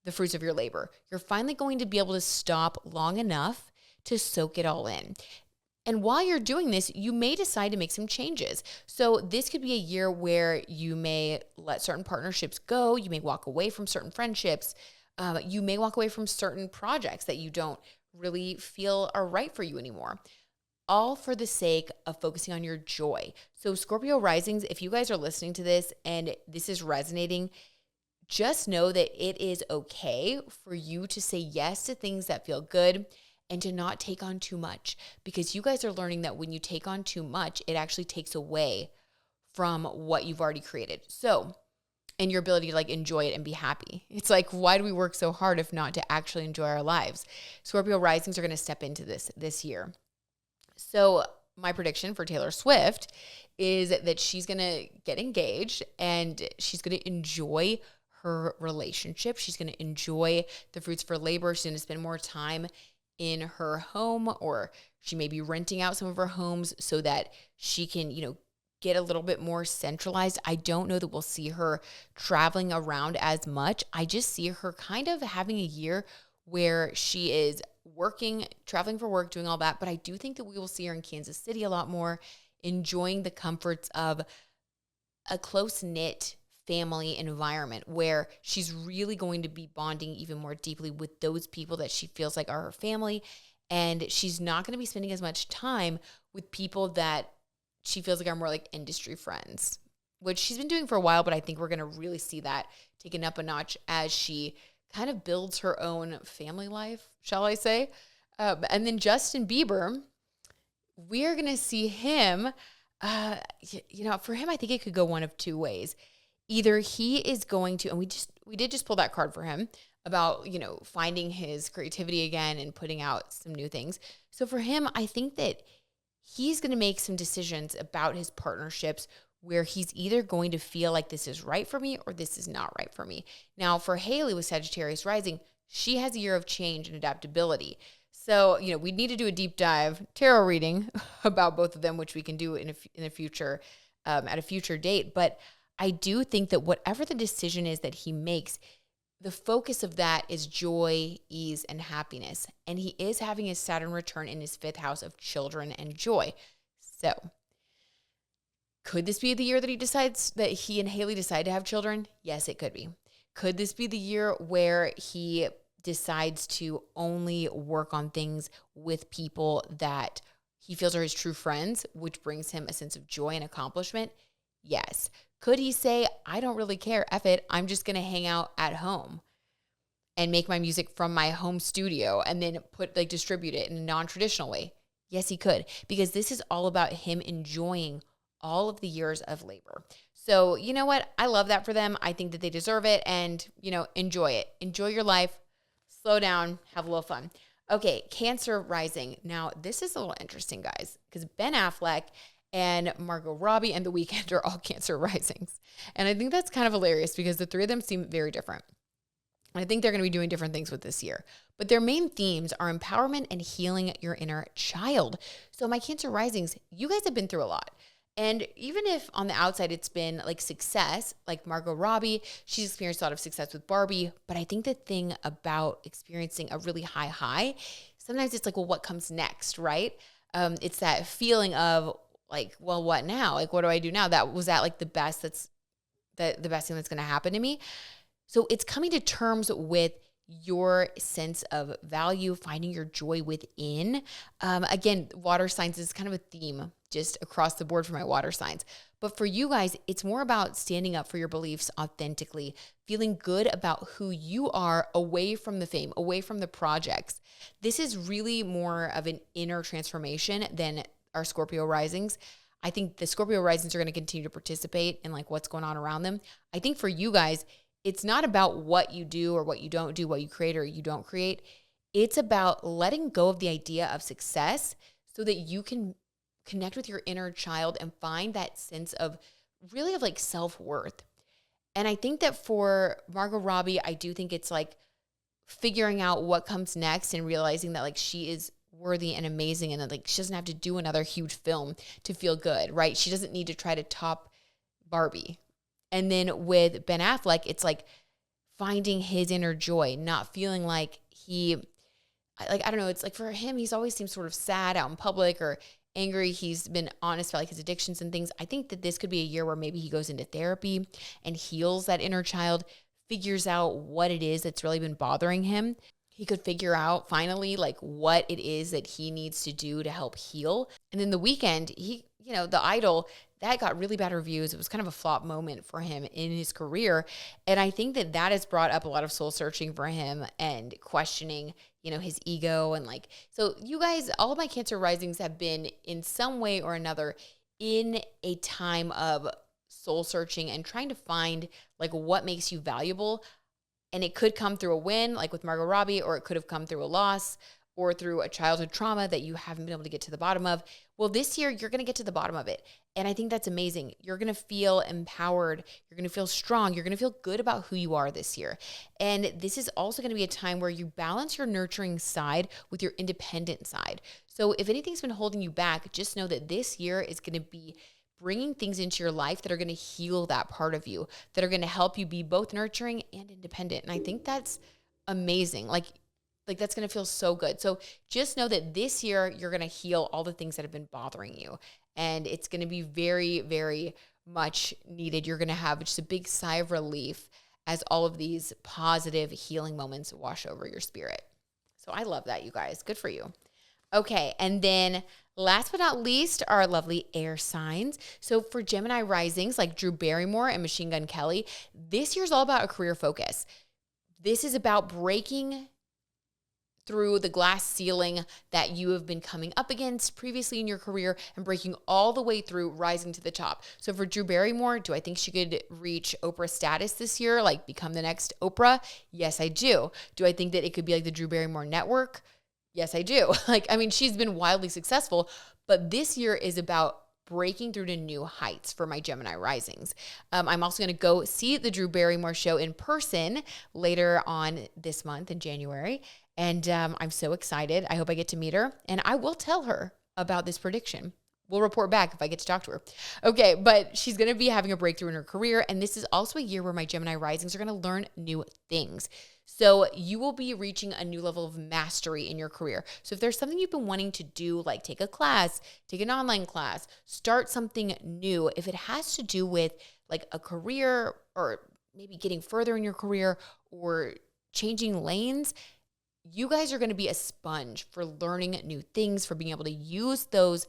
the fruits of your labor. You're finally going to be able to stop long enough to soak it all in. And while you're doing this, you may decide to make some changes. So this could be a year where you may let certain partnerships go. You may walk away from certain friendships. You may walk away from certain projects that you don't really feel are right for you anymore. All for the sake of focusing on your joy. So Scorpio risings, if you guys are listening to this and this is resonating, just know that it is okay for you to say yes to things that feel good and to not take on too much, because you guys are learning that when you take on too much, it actually takes away from what you've already created. So and your ability to like enjoy it and be happy. It's like, why do we work so hard if not to actually enjoy our lives? Scorpio risings are going to step into this year. So my prediction for Taylor Swift is that she's going to get engaged and she's going to enjoy her relationship. She's going to enjoy the fruits of her labor. She's going to spend more time in her home, or she may be renting out some of her homes so that she can, get a little bit more centralized. I don't know that we'll see her traveling around as much. I just see her kind of having a year where she is working, traveling for work, doing all that. But I do think that we will see her in Kansas City a lot more, enjoying the comforts of a close-knit family environment where she's really going to be bonding even more deeply with those people that she feels like are her family. And she's not going to be spending as much time with people that she feels like are more like industry friends, which she's been doing for a while, but I think we're going to really see that taken up a notch as she kind of builds her own family life, shall I say. And then Justin Bieber, we're going to see him, for him, I think it could go one of two ways. Either he is going to, and we did just pull that card for him about, finding his creativity again and putting out some new things. So for him, I think that he's going to make some decisions about his partnerships where he's either going to feel like this is right for me or this is not right for me. Now, for Haley with Sagittarius rising, she has a year of change and adaptability. So, we need to do a deep dive tarot reading about both of them, which we can do in a future, at a future date. But I do think that whatever the decision is that he makes, the focus of that is joy, ease, and happiness. And he is having his Saturn return in his 5th house of children and joy. So could this be the year that he and Haley decide to have children? Yes, it could be. Could this be the year where he decides to only work on things with people that he feels are his true friends, which brings him a sense of joy and accomplishment? Yes. Could he say, I don't really care, F it, I'm just going to hang out at home and make my music from my home studio and then distribute it in a non-traditional way? Yes, he could, because this is all about him enjoying all of the years of labor. So you know what? I love that for them. I think that they deserve it, and, enjoy it. Enjoy your life. Slow down. Have a little fun. Okay, Cancer rising. Now, this is a little interesting, guys, because Ben Affleck and Margot Robbie and The Weeknd are all Cancer risings. And I think that's kind of hilarious because the three of them seem very different. And I think they're going to be doing different things with this year. But their main themes are empowerment and healing your inner child. So my Cancer risings, you guys have been through a lot. And even if on the outside it's been like success, like Margot Robbie, she's experienced a lot of success with Barbie. But I think the thing about experiencing a really high, sometimes it's like, well, what comes next, right? It's that feeling of, like, well, what now? Like, what do I do now? Was that like the best thing that's going to happen to me? So it's coming to terms with your sense of value, finding your joy within. Again, water signs is kind of a theme just across the board for my water signs. But for you guys, it's more about standing up for your beliefs authentically, feeling good about who you are away from the fame, away from the projects. This is really more of an inner transformation than our Scorpio risings. I think the Scorpio risings are going to continue to participate in like what's going on around them. I think for you guys, it's not about what you do or what you don't do, what you create or you don't create. It's about letting go of the idea of success so that you can connect with your inner child and find that sense of really of like self-worth. And I think that for Margot Robbie, I do think it's like figuring out what comes next and realizing that like she is worthy and amazing and that like she doesn't have to do another huge film to feel good, right? She doesn't need to try to top Barbie. And then with Ben Affleck, it's like finding his inner joy, not feeling like I don't know, it's like for him, he's always seemed sort of sad out in public or angry. He's been honest about like his addictions and things. I think that this could be a year where maybe he goes into therapy and heals that inner child, figures out what it is that's really been bothering him. He could figure out finally like what it is that he needs to do to help heal. And then The Weeknd, The Idol, that got really bad reviews. It was kind of a flop moment for him in his career. And I think that has brought up a lot of soul searching for him and questioning, his ego. And like, so you guys, all of my Cancer risings have been in some way or another in a time of soul searching and trying to find like what makes you valuable. And it could come through a win, like with Margot Robbie, or it could have come through a loss or through a childhood trauma that you haven't been able to get to the bottom of. Well, this year, you're going to get to the bottom of it. And I think that's amazing. You're going to feel empowered. You're going to feel strong. You're going to feel good about who you are this year. And this is also going to be a time where you balance your nurturing side with your independent side. So if anything's been holding you back, just know that this year is going to be bringing things into your life that are going to heal that part of you, that are going to help you be both nurturing and independent. And I think that's amazing. Like that's going to feel so good. So just know that this year you're going to heal all the things that have been bothering you. And it's going to be very, very much needed. You're going to have just a big sigh of relief as all of these positive healing moments wash over your spirit. So I love that, you guys. Good for you. Okay. And then last but not least, our lovely air signs. So for Gemini risings like Drew Barrymore and Machine Gun Kelly, this year's all about a career focus. This is about breaking through the glass ceiling that you have been coming up against previously in your career and breaking all the way through, rising to the top. So for Drew Barrymore, do I think she could reach Oprah status this year, like become the next Oprah? Yes, I do. Do I think that it could be like the Drew Barrymore network? Yes, I do. She's been wildly successful, but this year is about breaking through to new heights for my Gemini risings. I'm also going to go see the Drew Barrymore show in person later on this month in January. And I'm so excited. I hope I get to meet her. And I will tell her about this prediction. We'll report back if I get to talk to her. Okay, but she's going to be having a breakthrough in her career. And this is also a year where my Gemini risings are going to learn new things. So you will be reaching a new level of mastery in your career. So if there's something you've been wanting to do, like take a class, take an online class, start something new, if it has to do with like a career or maybe getting further in your career or changing lanes, you guys are going to be a sponge for learning new things, for being able to use those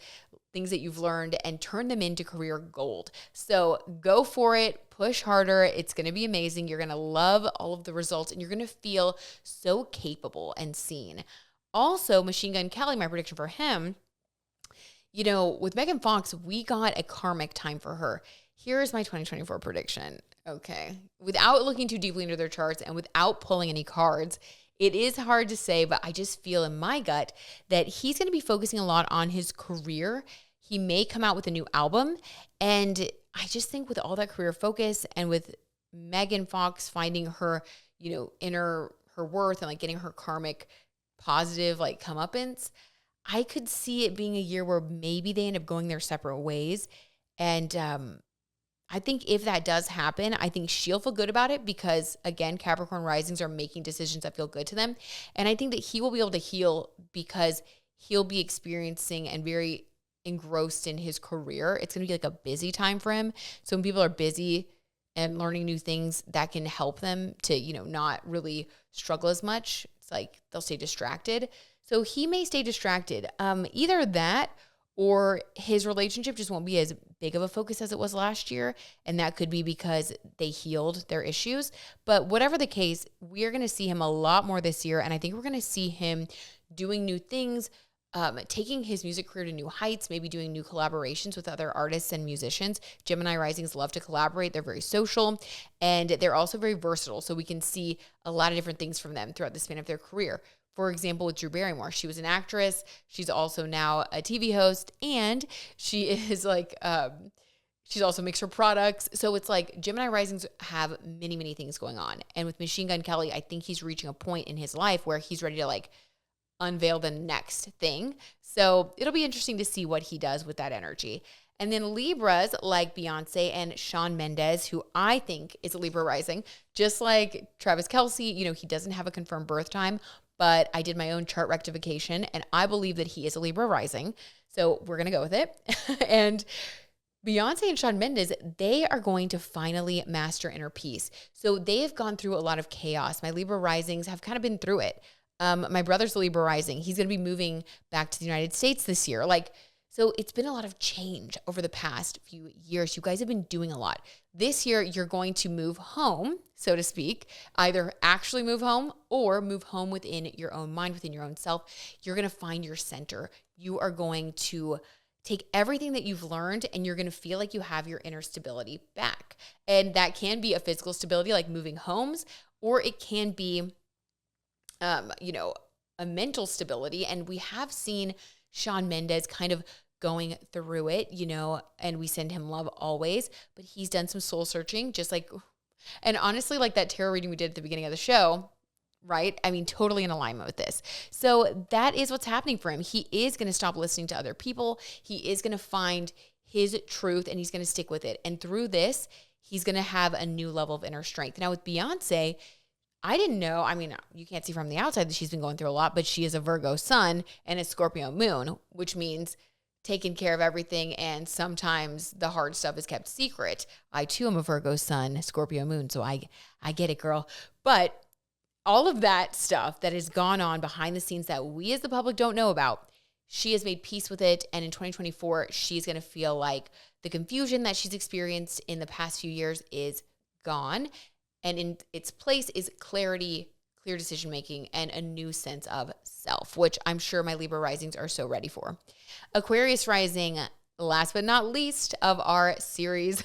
things that you've learned and turn them into career gold. So go for it, push harder. It's going to be amazing. You're going to love all of the results and you're going to feel so capable and seen. Also, Machine Gun Kelly, my prediction for him, with Megan Fox, we got a karmic time for her. Here's my 2024 prediction. Okay. Without looking too deeply into their charts and without pulling any cards, it is hard to say, but I just feel in my gut that he's going to be focusing a lot on his career. He may come out with a new album. And I just think with all that career focus and with Megan Fox finding her, inner her worth and like getting her karmic positive like comeuppance, I could see it being a year where maybe they end up going their separate ways. And I think if that does happen, I think she'll feel good about it because, again, Capricorn risings are making decisions that feel good to them. And I think that he will be able to heal because he'll be experiencing and very engrossed in his career. It's going to be like a busy time for him. So when people are busy and learning new things, that can help them to, not really struggle as much. It's like they'll stay distracted. So he may stay distracted. Either that or his relationship just won't be as big of a focus as it was last year. And that could be because they healed their issues. But whatever the case, we are going to see him a lot more this year. And I think we're going to see him doing new things, taking his music career to new heights, maybe doing new collaborations with other artists and musicians. Gemini risings love to collaborate. They're very social and they're also very versatile. So we can see a lot of different things from them throughout the span of their career. For example, with Drew Barrymore, she was an actress. She's also now a TV host, and she is she's also makes her products. So it's like Gemini risings have many, many things going on. And with Machine Gun Kelly, I think he's reaching a point in his life where he's ready to unveil the next thing. So it'll be interesting to see what he does with that energy. And then Libras like Beyonce and Shawn Mendes, who I think is a Libra rising, just like Travis Kelce, he doesn't have a confirmed birth time, but I did my own chart rectification and I believe that he is a Libra rising. So we're going to go with it. And Beyonce and Shawn Mendes, they are going to finally master inner peace. So they have gone through a lot of chaos. My Libra risings have kind of been through it. My brother's a Libra rising. He's going to be moving back to the United States this year. So it's been a lot of change over the past few years. You guys have been doing a lot. This year, you're going to move home, so to speak, either actually move home or move home within your own mind, within your own self. You're going to find your center. You are going to take everything that you've learned and you're going to feel like you have your inner stability back. And that can be a physical stability, like moving homes, or it can be, a mental stability. And we have seen Shawn Mendes kind of going through it, and we send him love always, but he's done some soul searching, and honestly, like that tarot reading we did at the beginning of the show, right? I mean, totally in alignment with this. So that is what's happening for him. He is going to stop listening to other people. He is going to find his truth and he's going to stick with it. And through this, he's going to have a new level of inner strength. Now with Beyonce, I didn't know, you can't see from the outside that she's been going through a lot, but she is a Virgo sun and a Scorpio moon, which means taking care of everything, and sometimes the hard stuff is kept secret. I too am a Virgo sun, Scorpio moon, so I get it, girl. But all of that stuff that has gone on behind the scenes that we as the public don't know about, she has made peace with it, and in 2024, she's going to feel like the confusion that she's experienced in the past few years is gone, and in its place is clarity, clear decision-making, and a new sense of self, which I'm sure my Libra risings are so ready for. Aquarius rising, last but not least of our series,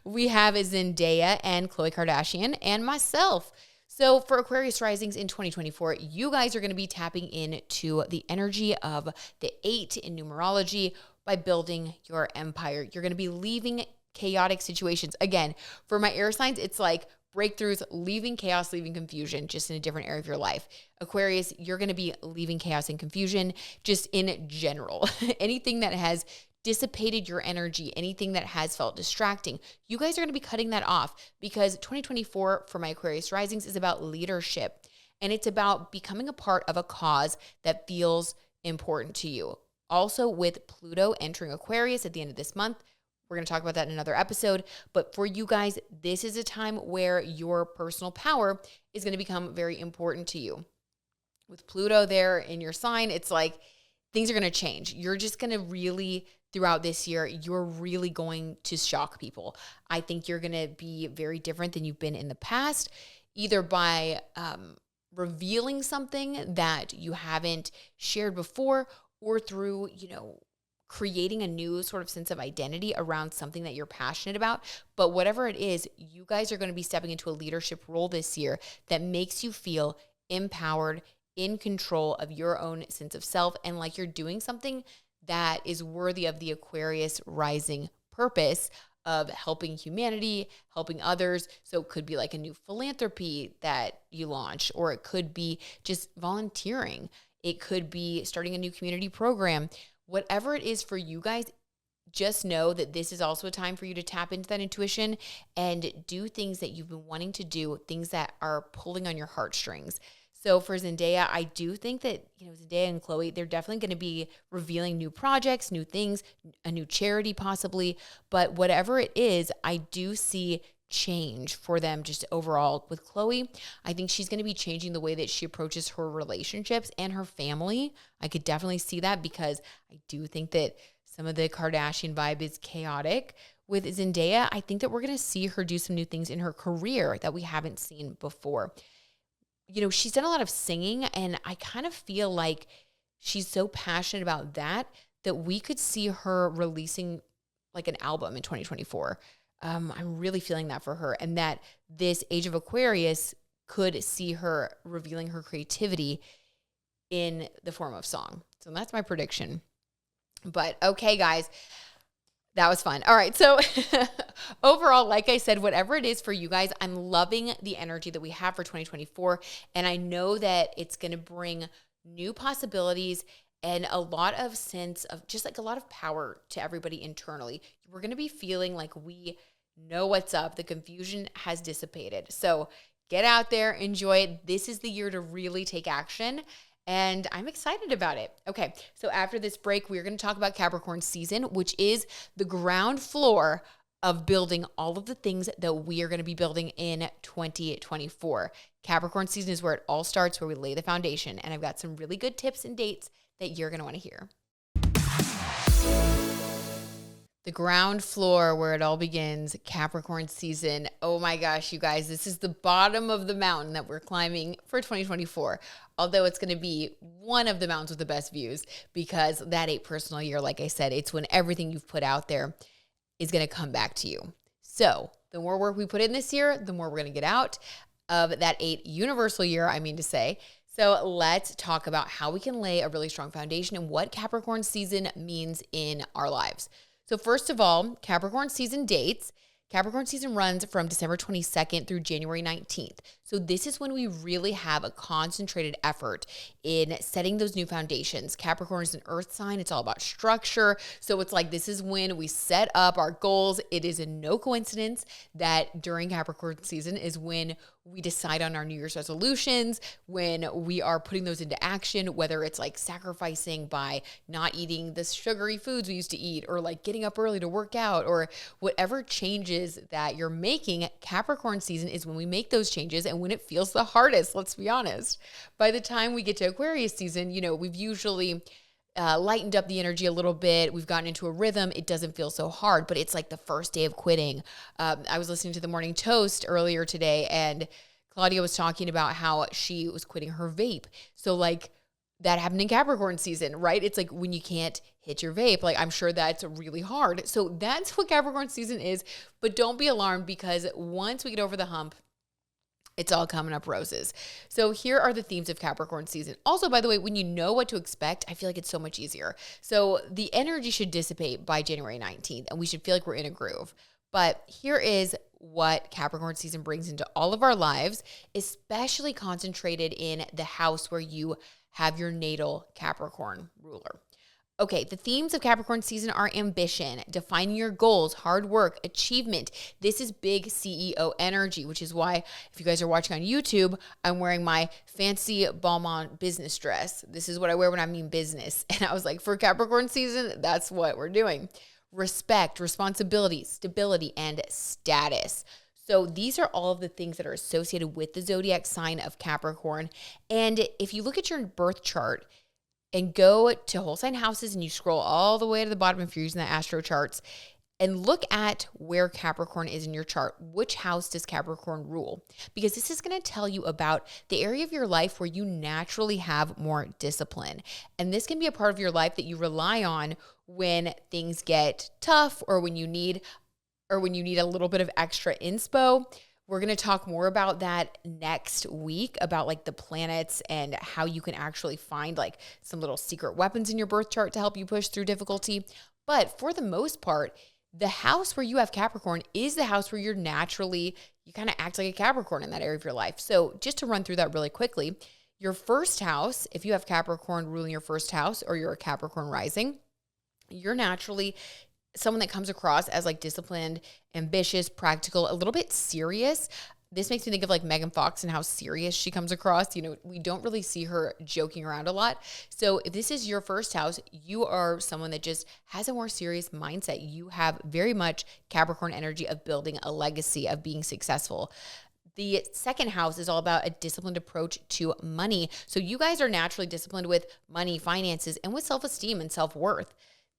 we have Zendaya and Khloe Kardashian and myself. So for Aquarius risings in 2024, you guys are going to be tapping into the energy of the 8 in numerology by building your empire. You're going to be leaving chaotic situations. Again, for my air signs, it's like breakthroughs, leaving chaos, leaving confusion, just in a different area of your life. Aquarius, you're going to be leaving chaos and confusion just in general. Anything that has dissipated your energy, anything that has felt distracting, you guys are going to be cutting that off, because 2024 for my Aquarius risings is about leadership, and it's about becoming a part of a cause that feels important to you. Also, with Pluto entering Aquarius at the end of this month, we're going to talk about that in another episode. But for you guys, this is a time where your personal power is going to become very important to you. With Pluto there in your sign, it's like things are going to change. You're just going to really, throughout this year, you're really going to shock people. I think you're going to be very different than you've been in the past, either by revealing something that you haven't shared before, or through, creating a new sort of sense of identity around something that you're passionate about. But whatever it is, you guys are going to be stepping into a leadership role this year that makes you feel empowered, in control of your own sense of self, and like you're doing something that is worthy of the Aquarius rising purpose of helping humanity, helping others. So it could be like a new philanthropy that you launch, or it could be just volunteering. It could be starting a new community program. Whatever it is for you guys, just know that this is also a time for you to tap into that intuition and do things that you've been wanting to do, things that are pulling on your heartstrings. So for Zendaya, I do think that, Zendaya and Khloe, they're definitely going to be revealing new projects, new things, a new charity possibly. But whatever it is, I do see change for them just overall. With Khloe, I think she's going to be changing the way that she approaches her relationships and her family. I could definitely see that, because I do think that some of the Kardashian vibe is chaotic. With Zendaya, I think that we're going to see her do some new things in her career that we haven't seen before. She's done a lot of singing, and I kind of feel like she's so passionate about that we could see her releasing like an album in 2024. I'm really feeling that for her, and that this age of Aquarius could see her revealing her creativity in the form of song. So that's my prediction. But okay, guys, that was fun. All right. So overall, like I said, whatever it is for you guys, I'm loving the energy that we have for 2024. And I know that it's going to bring new possibilities and a lot of sense of just like a lot of power to everybody internally. We're going to be feeling like we know what's up. The confusion has dissipated. So get out there, enjoy it. This is the year to really take action, and I'm excited about it. Okay, so after this break, we're going to talk about Capricorn season, which is the ground floor of building all of the things that we are going to be building in 2024. Capricorn season is where it all starts, where we lay the foundation, and I've got some really good tips and dates that you're going to want to hear. The ground floor where it all begins, Capricorn season. Oh my gosh, you guys, this is the bottom of the mountain that we're climbing for 2024. Although it's going to be one of the mountains with the best views because that 8 personal year, like I said, it's when everything you've put out there is going to come back to you. So the more work we put in this year, the more we're going to get out of that 8 universal year, I mean to say. So let's talk about how we can lay a really strong foundation and what Capricorn season means in our lives. So first of all, Capricorn season dates. Capricorn season runs from December 22nd through January 19th. So this is when we really have a concentrated effort in setting those new foundations. Capricorn is an earth sign. It's all about structure. So it's like this is when we set up our goals. It is no coincidence that during Capricorn season is when we decide on our New Year's resolutions, when we are putting those into action, whether it's like sacrificing by not eating the sugary foods we used to eat, or like getting up early to work out, or whatever changes that you're making. Capricorn season is when we make those changes and when it feels the hardest, let's be honest. By the time we get to Aquarius season, we've usually lightened up the energy a little bit. We've gotten into a rhythm. It doesn't feel so hard, but it's like the first day of quitting. I was listening to the Morning Toast earlier today, and Claudia was talking about how she was quitting her vape. So like that happened in Capricorn season, right? It's like when you can't hit your vape, like I'm sure that's really hard. So that's what Capricorn season is, but don't be alarmed because once we get over the hump, it's all coming up roses. So here are the themes of Capricorn season. Also, by the way, when you know what to expect, I feel like it's so much easier. So the energy should dissipate by January 19th, and we should feel like we're in a groove. But here is what Capricorn season brings into all of our lives, especially concentrated in the house where you have your natal Capricorn ruler. Okay, the themes of Capricorn season are ambition, defining your goals, hard work, achievement. This is big CEO energy, which is why if you guys are watching on YouTube, I'm wearing my fancy Balmain business dress. This is what I wear when I mean business. And I was like, for Capricorn season, that's what we're doing. Respect, responsibility, stability, and status. So these are all of the things that are associated with the zodiac sign of Capricorn. And if you look at your birth chart, and go to whole sign houses and you scroll all the way to the bottom if you're using the astro charts and look at where Capricorn is in your chart. Which house does Capricorn rule? Because this is going to tell you about the area of your life where you naturally have more discipline. And this can be a part of your life that you rely on when things get tough or when you need a little bit of extra inspo. We're going to talk more about that next week, about like the planets and how you can actually find like some little secret weapons in your birth chart to help you push through difficulty. But for the most part, the house where you have Capricorn is the house where you kind of act like a Capricorn in that area of your life. So just to run through that really quickly, your first house, if you have Capricorn ruling your first house or you're a Capricorn rising, you're naturally someone that comes across as like disciplined, ambitious, practical, a little bit serious. This makes me think of like Megan Fox and how serious she comes across. We don't really see her joking around a lot. So if this is your first house, you are someone that just has a more serious mindset. You have very much Capricorn energy of building a legacy, of being successful. The second house is all about a disciplined approach to money. So you guys are naturally disciplined with money, finances, and with self-esteem and self-worth.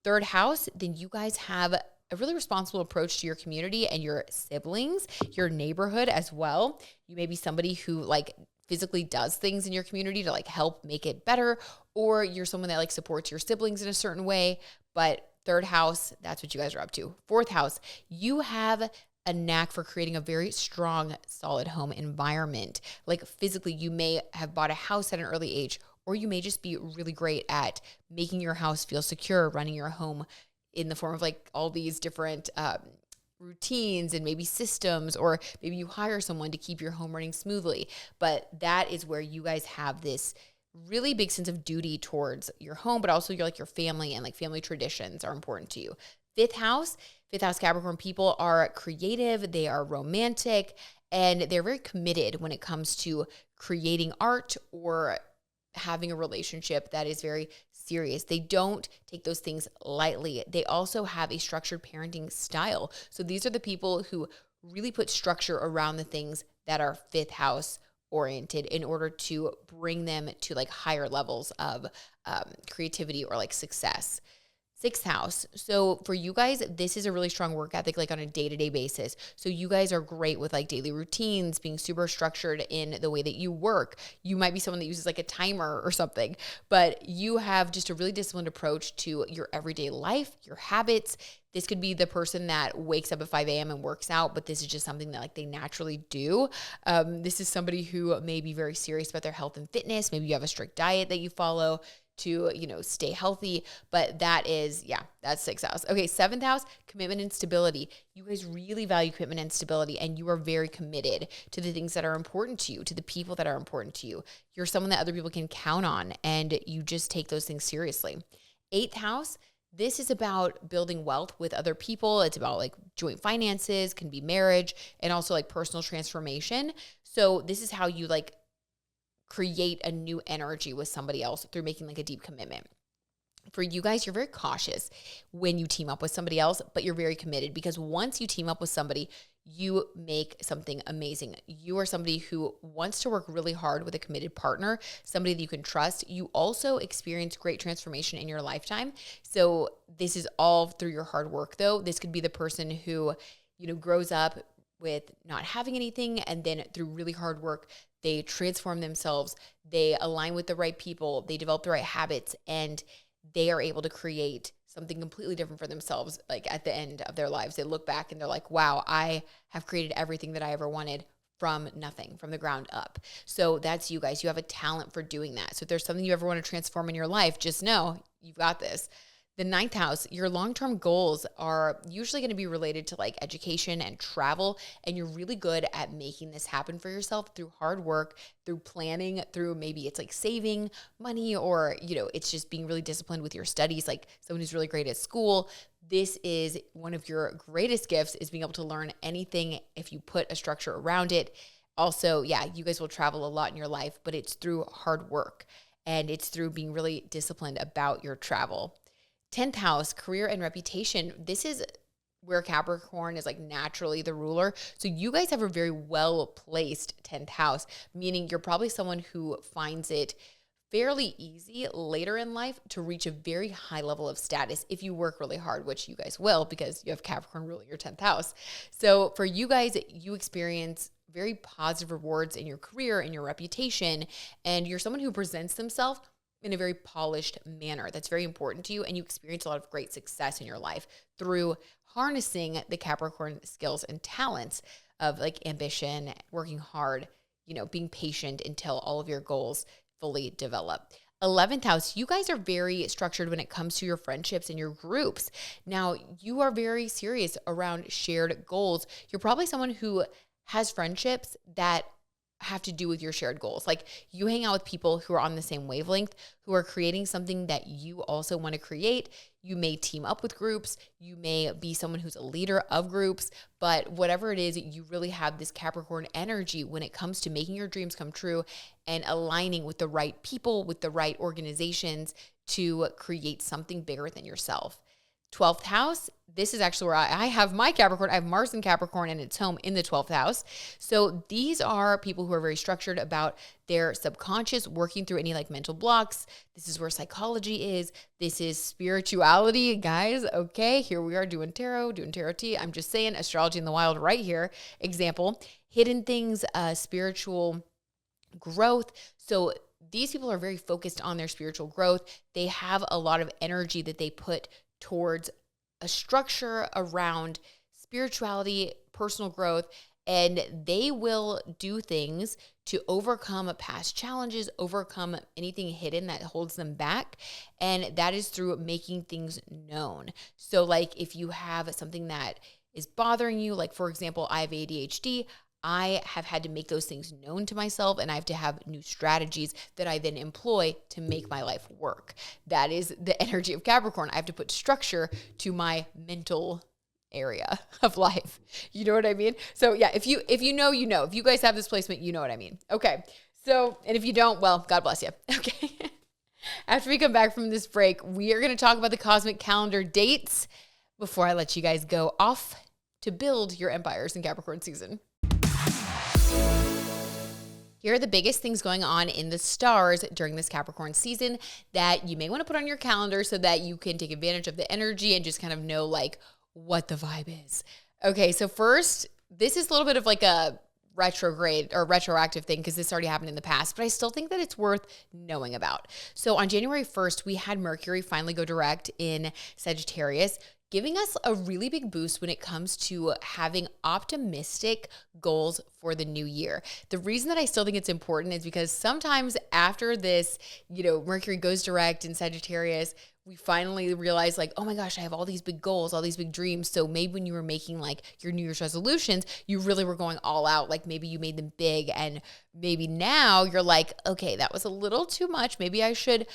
Third house, then you guys have a really responsible approach to your community and your siblings, your neighborhood as well. You may be somebody who like physically does things in your community to like help make it better, or you're someone that like supports your siblings in a certain way. But third house, that's what you guys are up to. Fourth house, you have a knack for creating a very strong, solid home environment. Like physically, you may have bought a house at an early age, or you may just be really great at making your house feel secure, running your home in the form of like all these different routines and maybe systems, or maybe you hire someone to keep your home running smoothly. But that is where you guys have this really big sense of duty towards your home, but also your family, and like family traditions are important to you. Fifth house Capricorn people are creative, they are romantic, and they're very committed when it comes to creating art or having a relationship that is very serious. They don't take those things lightly. They also have a structured parenting style. So these are the people who really put structure around the things that are fifth house oriented in order to bring them to like higher levels of creativity or like success. 6th house. So for you guys, this is a really strong work ethic, like on a day-to-day basis. So you guys are great with like daily routines, being super structured in the way that you work. You might be someone that uses like a timer or something, but you have just a really disciplined approach to your everyday life, your habits. This could be the person that wakes up at 5 a.m. and works out, but this is just something that like they naturally do. This is somebody who may be very serious about their health and fitness. Maybe you have a strict diet that you follow to, stay healthy, but that's 6th house. Okay. 7th house, commitment and stability. You guys really value commitment and stability, and you are very committed to the things that are important to you, to the people that are important to you. You're someone that other people can count on, and you just take those things seriously. 8th house, this is about building wealth with other people. It's about like joint finances, can be marriage, and also like personal transformation. So this is how you like create a new energy with somebody else through making like a deep commitment. For you guys, you're very cautious when you team up with somebody else, but you're very committed, because once you team up with somebody, you make something amazing. You are somebody who wants to work really hard with a committed partner, somebody that you can trust. You also experience great transformation in your lifetime. So this is all through your hard work, though. This could be the person who, grows up with not having anything, and then through really hard work, they transform themselves, they align with the right people, they develop the right habits, and they are able to create something completely different for themselves. Like at the end of their lives, they look back and they're like, wow, I have created everything that I ever wanted from nothing, from the ground up. So that's you guys. You have a talent for doing that. So if there's something you ever want to transform in your life, just know you've got this. The 9th house, your long-term goals are usually going to be related to like education and travel, and you're really good at making this happen for yourself through hard work, through planning, through maybe it's like saving money, or, it's just being really disciplined with your studies, like someone who's really great at school. This is one of your greatest gifts, is being able to learn anything if you put a structure around it. Also, you guys will travel a lot in your life, but it's through hard work, and it's through being really disciplined about your travel. 10th house, career and reputation. This is where Capricorn is like naturally the ruler. So you guys have a very well-placed 10th house, meaning you're probably someone who finds it fairly easy later in life to reach a very high level of status if you work really hard, which you guys will, because you have Capricorn ruling your 10th house. So for you guys, you experience very positive rewards in your career, in your reputation, and you're someone who presents themselves in a very polished manner. That's very important to you, and you experience a lot of great success in your life through harnessing the Capricorn skills and talents of like ambition, working hard, being patient until all of your goals fully develop. 11th house, you guys are very structured when it comes to your friendships and your groups. Now, you are very serious around shared goals. You're probably someone who has friendships that have to do with your shared goals. Like you hang out with people who are on the same wavelength, who are creating something that you also want to create. You may team up with groups. You may be someone who's a leader of groups, but whatever it is, you really have this Capricorn energy when it comes to making your dreams come true and aligning with the right people, with the right organizations to create something bigger than yourself. 12th house, this is actually where I have my Capricorn. I have Mars in Capricorn, and it's home in the 12th house. So these are people who are very structured about their subconscious, working through any like mental blocks. This is where psychology is. This is spirituality, guys. Okay, here we are doing tarot tea. I'm just saying astrology in the wild right here. Example, hidden things, spiritual growth. So these people are very focused on their spiritual growth. They have a lot of energy that they put towards a structure around spirituality, personal growth, and they will do things to overcome past challenges, overcome anything hidden that holds them back. And that is through making things known. So like if you have something that is bothering you, like for example, I have ADHD, I have had to make those things known to myself, and I have to have new strategies that I then employ to make my life work. That is the energy of Capricorn. I have to put structure to my mental area of life. You know what I mean? So yeah, if you know, you know. If you guys have this placement, you know what I mean. Okay. So, and if you don't, well, God bless you. Okay. After we come back from this break, we are going to talk about the cosmic calendar dates before I let you guys go off to build your empires in Capricorn season. Here are the biggest things going on in the stars during this Capricorn season that you may want to put on your calendar so that you can take advantage of the energy and just kind of know like what the vibe is. Okay, so first, this is a little bit of like a retrograde or retroactive thing because this already happened in the past, but I still think that it's worth knowing about. So on January 1st, we had Mercury finally go direct in Sagittarius, giving us a really big boost when it comes to having optimistic goals for the new year. The reason that I still think it's important is because sometimes after this, Mercury goes direct in Sagittarius, we finally realize like, oh my gosh, I have all these big goals, all these big dreams. So maybe when you were making like your New Year's resolutions, you really were going all out. Like maybe you made them big and maybe now you're like, okay, that was a little too much. Maybe I should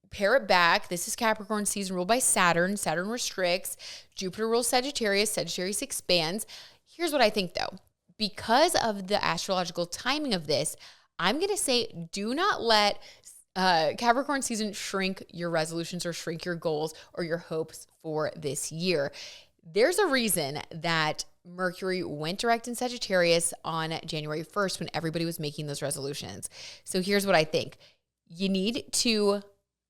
pare it back. This is Capricorn season ruled by Saturn. Saturn restricts. Jupiter rules Sagittarius. Sagittarius expands. Here's what I think though. Because of the astrological timing of this, I'm going to say do not let Capricorn season shrink your resolutions or shrink your goals or your hopes for this year. There's a reason that Mercury went direct in Sagittarius on January 1st when everybody was making those resolutions. So here's what I think. You need to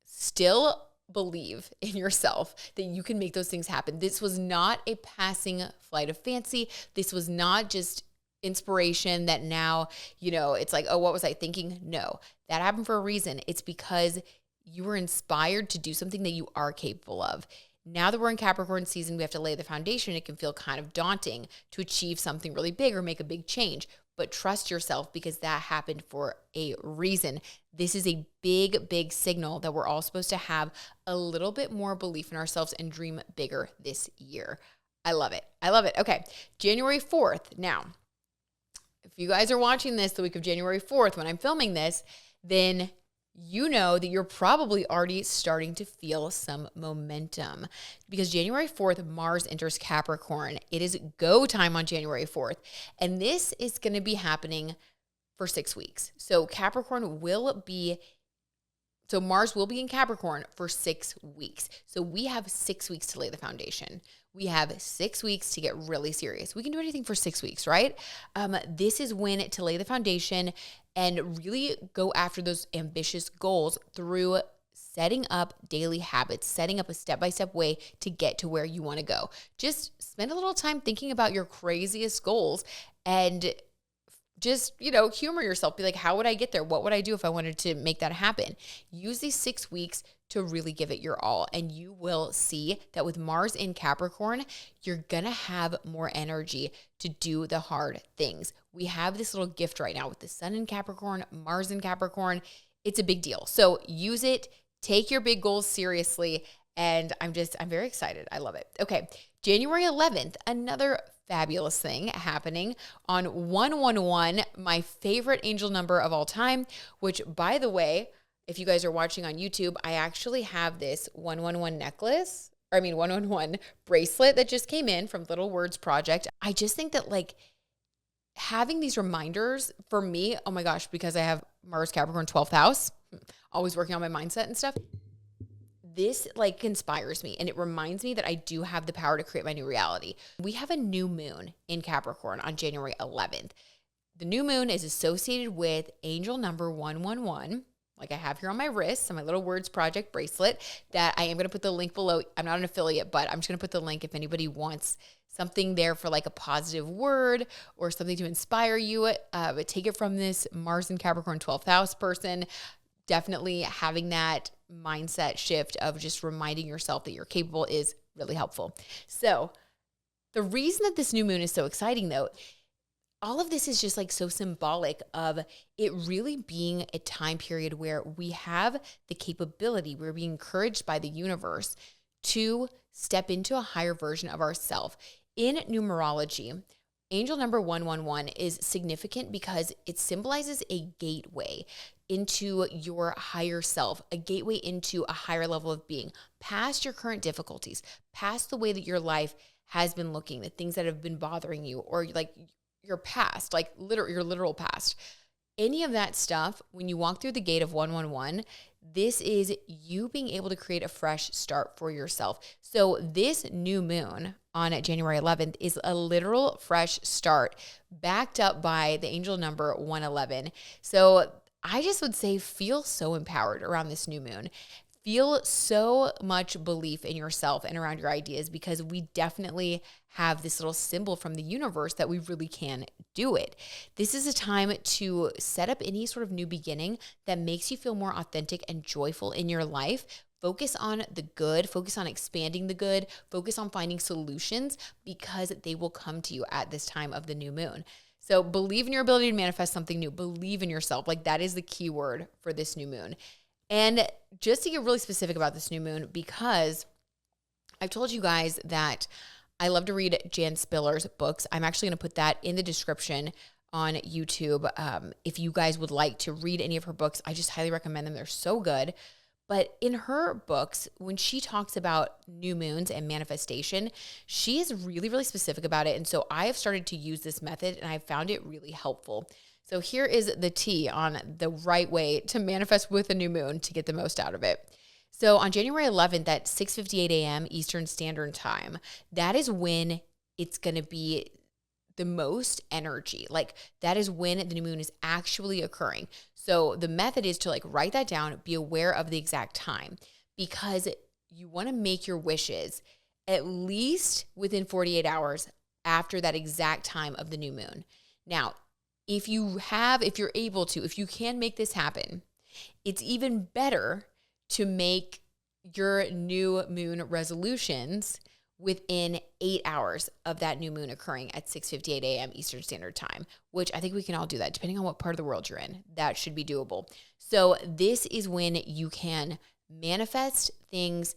still believe in yourself that you can make those things happen. This was not a passing flight of fancy. This was not just inspiration that now, it's like, oh, what was I thinking? No, that happened for a reason. It's because you were inspired to do something that you are capable of. Now that we're in Capricorn season, we have to lay the foundation. It can feel kind of daunting to achieve something really big or make a big change, but trust yourself because that happened for a reason. This is a big, big signal that we're all supposed to have a little bit more belief in ourselves and dream bigger this year. I love it. I love it. Okay, January 4th. Now, if you guys are watching this the week of January 4th when I'm filming this, then you know that you're probably already starting to feel some momentum because January 4th, Mars enters Capricorn. It is go time on January 4th. And this is going to be happening for 6 weeks. So Mars will be in Capricorn for 6 weeks. So we have 6 weeks to lay the foundation. We have 6 weeks to get really serious. We can do anything for 6 weeks, right? This is when to lay the foundation and really go after those ambitious goals through setting up daily habits, setting up a step-by-step way to get to where you want to go. Just spend a little time thinking about your craziest goals and just, humor yourself. Be like, how would I get there? What would I do if I wanted to make that happen? Use these 6 weeks to really give it your all. And you will see that with Mars in Capricorn, you're going to have more energy to do the hard things. We have this little gift right now with the Sun in Capricorn, Mars in Capricorn. It's a big deal. So use it, take your big goals seriously. And I'm very excited. I love it. Okay. January 11th, another fabulous thing happening on 111, my favorite angel number of all time, which by the way, if you guys are watching on YouTube, I actually have this 111 111 bracelet that just came in from Little Words Project. I just think that like having these reminders for me, oh my gosh, because I have Mars Capricorn 12th house, always working on my mindset and stuff. This like inspires me and it reminds me that I do have the power to create my new reality. We have a new moon in Capricorn on January 11th. The new moon is associated with angel number 111, like I have here on my wrist, on my Little Words Project bracelet that I am going to put the link below. I'm not an affiliate, but I'm just going to put the link if anybody wants something there for like a positive word or something to inspire you. But take it from this Mars in Capricorn 12th house person. Definitely having that mindset shift of just reminding yourself that you're capable is really helpful. So the reason that this new moon is so exciting though, all of this is just like so symbolic of it really being a time period where we have the capability, we're being encouraged by the universe to step into a higher version of ourselves. In numerology, angel number 111 is significant because it symbolizes a gateway into your higher self, a gateway into a higher level of being, past your current difficulties, past the way that your life has been looking, the things that have been bothering you, or like your past, like your literal past. Any of that stuff, when you walk through the gate of 111, This is you being able to create a fresh start for yourself. So this new moon on January 11th is a literal fresh start backed up by the angel number 111. So I just would say feel so empowered around this new moon. Feel so much belief in yourself and around your ideas, because we definitely have this little symbol from the universe that we really can do it. This is a time to set up any sort of new beginning that makes you feel more authentic and joyful in your life. Focus on the good, focus on expanding the good, focus on finding solutions, because they will come to you at this time of the new moon. So believe in your ability to manifest something new. Believe in yourself. Like, that is the key word for this new moon. And just to get really specific about this new moon, because I've told you guys that I love to read Jan Spiller's books. I'm actually going to put that in the description on YouTube. If you guys would like to read any of her books, I just highly recommend them. They're so good. But in her books, when she talks about new moons and manifestation, she is really, really specific about it. And so I have started to use this method, and I found it really helpful. So here is the tea on the right way to manifest with a new moon to get the most out of it. So on January 11th at 6:58 a.m. Eastern Standard Time, that is when it's going to be the most energy. Like, that is when the new moon is actually occurring. So the method is to write that down, be aware of the exact time, because you want to make your wishes at least within 48 hours after that exact time of the new moon. Now, if you can make this happen, it's even better to make your new moon resolutions within 8 hours of that new moon occurring at 6:58 a.m. Eastern Standard Time, which I think we can all do that depending on what part of the world you're in. That should be doable. So this is when you can manifest things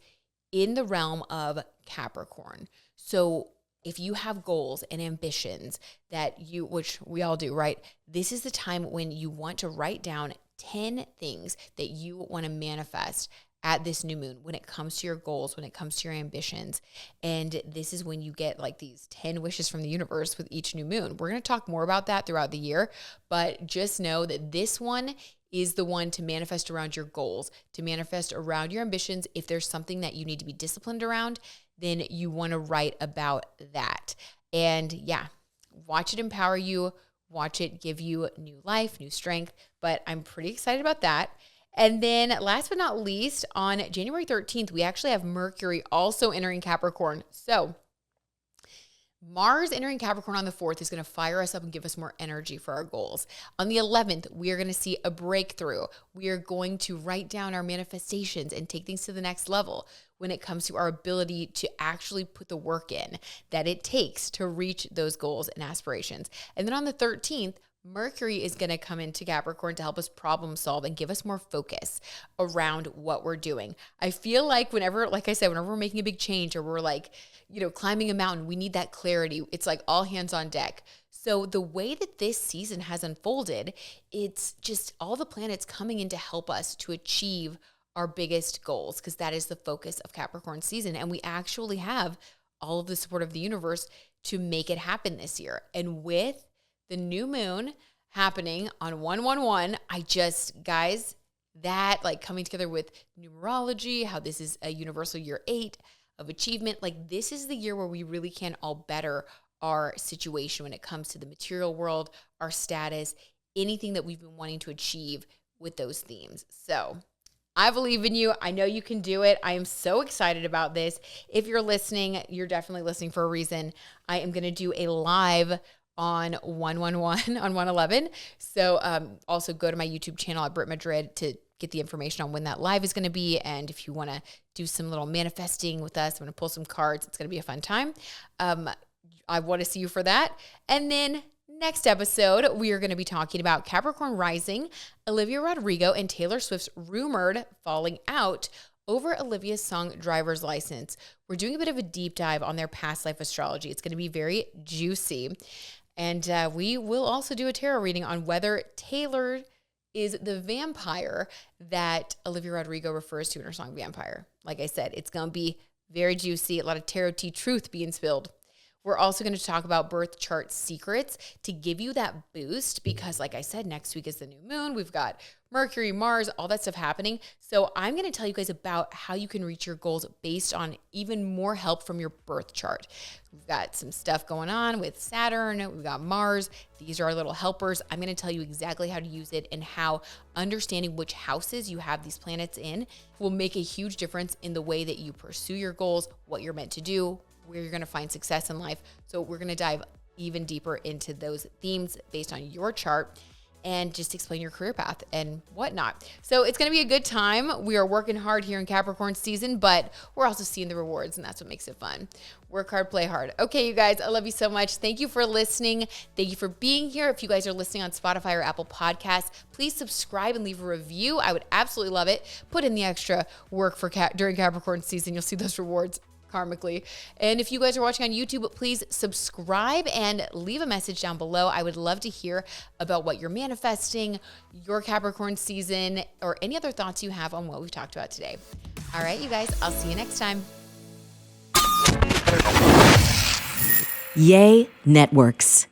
in the realm of Capricorn. So if you have goals and ambitions which we all do, right? This is the time when you want to write down 10 things that you want to manifest at this new moon when it comes to your goals, when it comes to your ambitions. And this is when you get these 10 wishes from the universe with each new moon. We're going to talk more about that throughout the year, but just know that this one is the one to manifest around your goals, to manifest around your ambitions. If there's something that you need to be disciplined around, then you want to write about that. And yeah, watch it empower you, watch it give you new life, new strength. But I'm pretty excited about that. And then last but not least, on January 13th, we actually have Mercury also entering Capricorn. So Mars entering Capricorn on the 4th is going to fire us up and give us more energy for our goals. On the 11th, we are going to see a breakthrough. We are going to write down our manifestations and take things to the next level when it comes to our ability to actually put the work in that it takes to reach those goals and aspirations. And then on the 13th, Mercury is going to come into Capricorn to help us problem solve and give us more focus around what we're doing. I feel like whenever we're making a big change or we're climbing a mountain, we need that clarity. It's all hands on deck. So the way that this season has unfolded, it's just all the planets coming in to help us to achieve our biggest goals, because that is the focus of Capricorn season. And we actually have all of the support of the universe to make it happen this year. And with the new moon happening on 1/1/1, guys, that coming together with numerology, how this is a universal year 8 of achievement, this is the year where we really can all better our situation when it comes to the material world, our status, anything that we've been wanting to achieve with those themes. So I believe in you. I know you can do it. I am so excited about this. If you're listening, you're definitely listening for a reason. I am going to do a live on 1/1/1 on 1/11. So also go to my YouTube channel at Brit Madrid to get the information on when that live is going to be. And if you want to do some little manifesting with us, I'm going to pull some cards. It's going to be a fun time. I want to see you for that. And then next episode, we are going to be talking about Capricorn rising, Olivia Rodrigo and Taylor Swift's rumored falling out over Olivia's song Driver's License. We're doing a bit of a deep dive on their past life astrology. It's going to be very juicy. And we will also do a tarot reading on whether Taylor is the vampire that Olivia Rodrigo refers to in her song Vampire. Like I said, it's going to be very juicy, a lot of tarot tea truth being spilled. We're also going to talk about birth chart secrets to give you that boost because, like I said, next week is the new moon. We've got Mercury, Mars, all that stuff happening. So I'm going to tell you guys about how you can reach your goals based on even more help from your birth chart. We've got some stuff going on with Saturn. We've got Mars. These are our little helpers. I'm going to tell you exactly how to use it and how understanding which houses you have these planets in will make a huge difference in the way that you pursue your goals, what you're meant to do, where you're going to find success in life. So we're going to dive even deeper into those themes based on your chart and just explain your career path and whatnot. So it's going to be a good time. We are working hard here in Capricorn season, but we're also seeing the rewards, and that's what makes it fun. Work hard, play hard. Okay, you guys, I love you so much. Thank you for listening. Thank you for being here. If you guys are listening on Spotify or Apple Podcasts, please subscribe and leave a review. I would absolutely love it. Put in the extra work for during Capricorn season. You'll see those rewards karmically. And if you guys are watching on YouTube, please subscribe and leave a message down below. I would love to hear about what you're manifesting, your Capricorn season, or any other thoughts you have on what we've talked about today. All right, you guys, I'll see you next time. Yay Networks.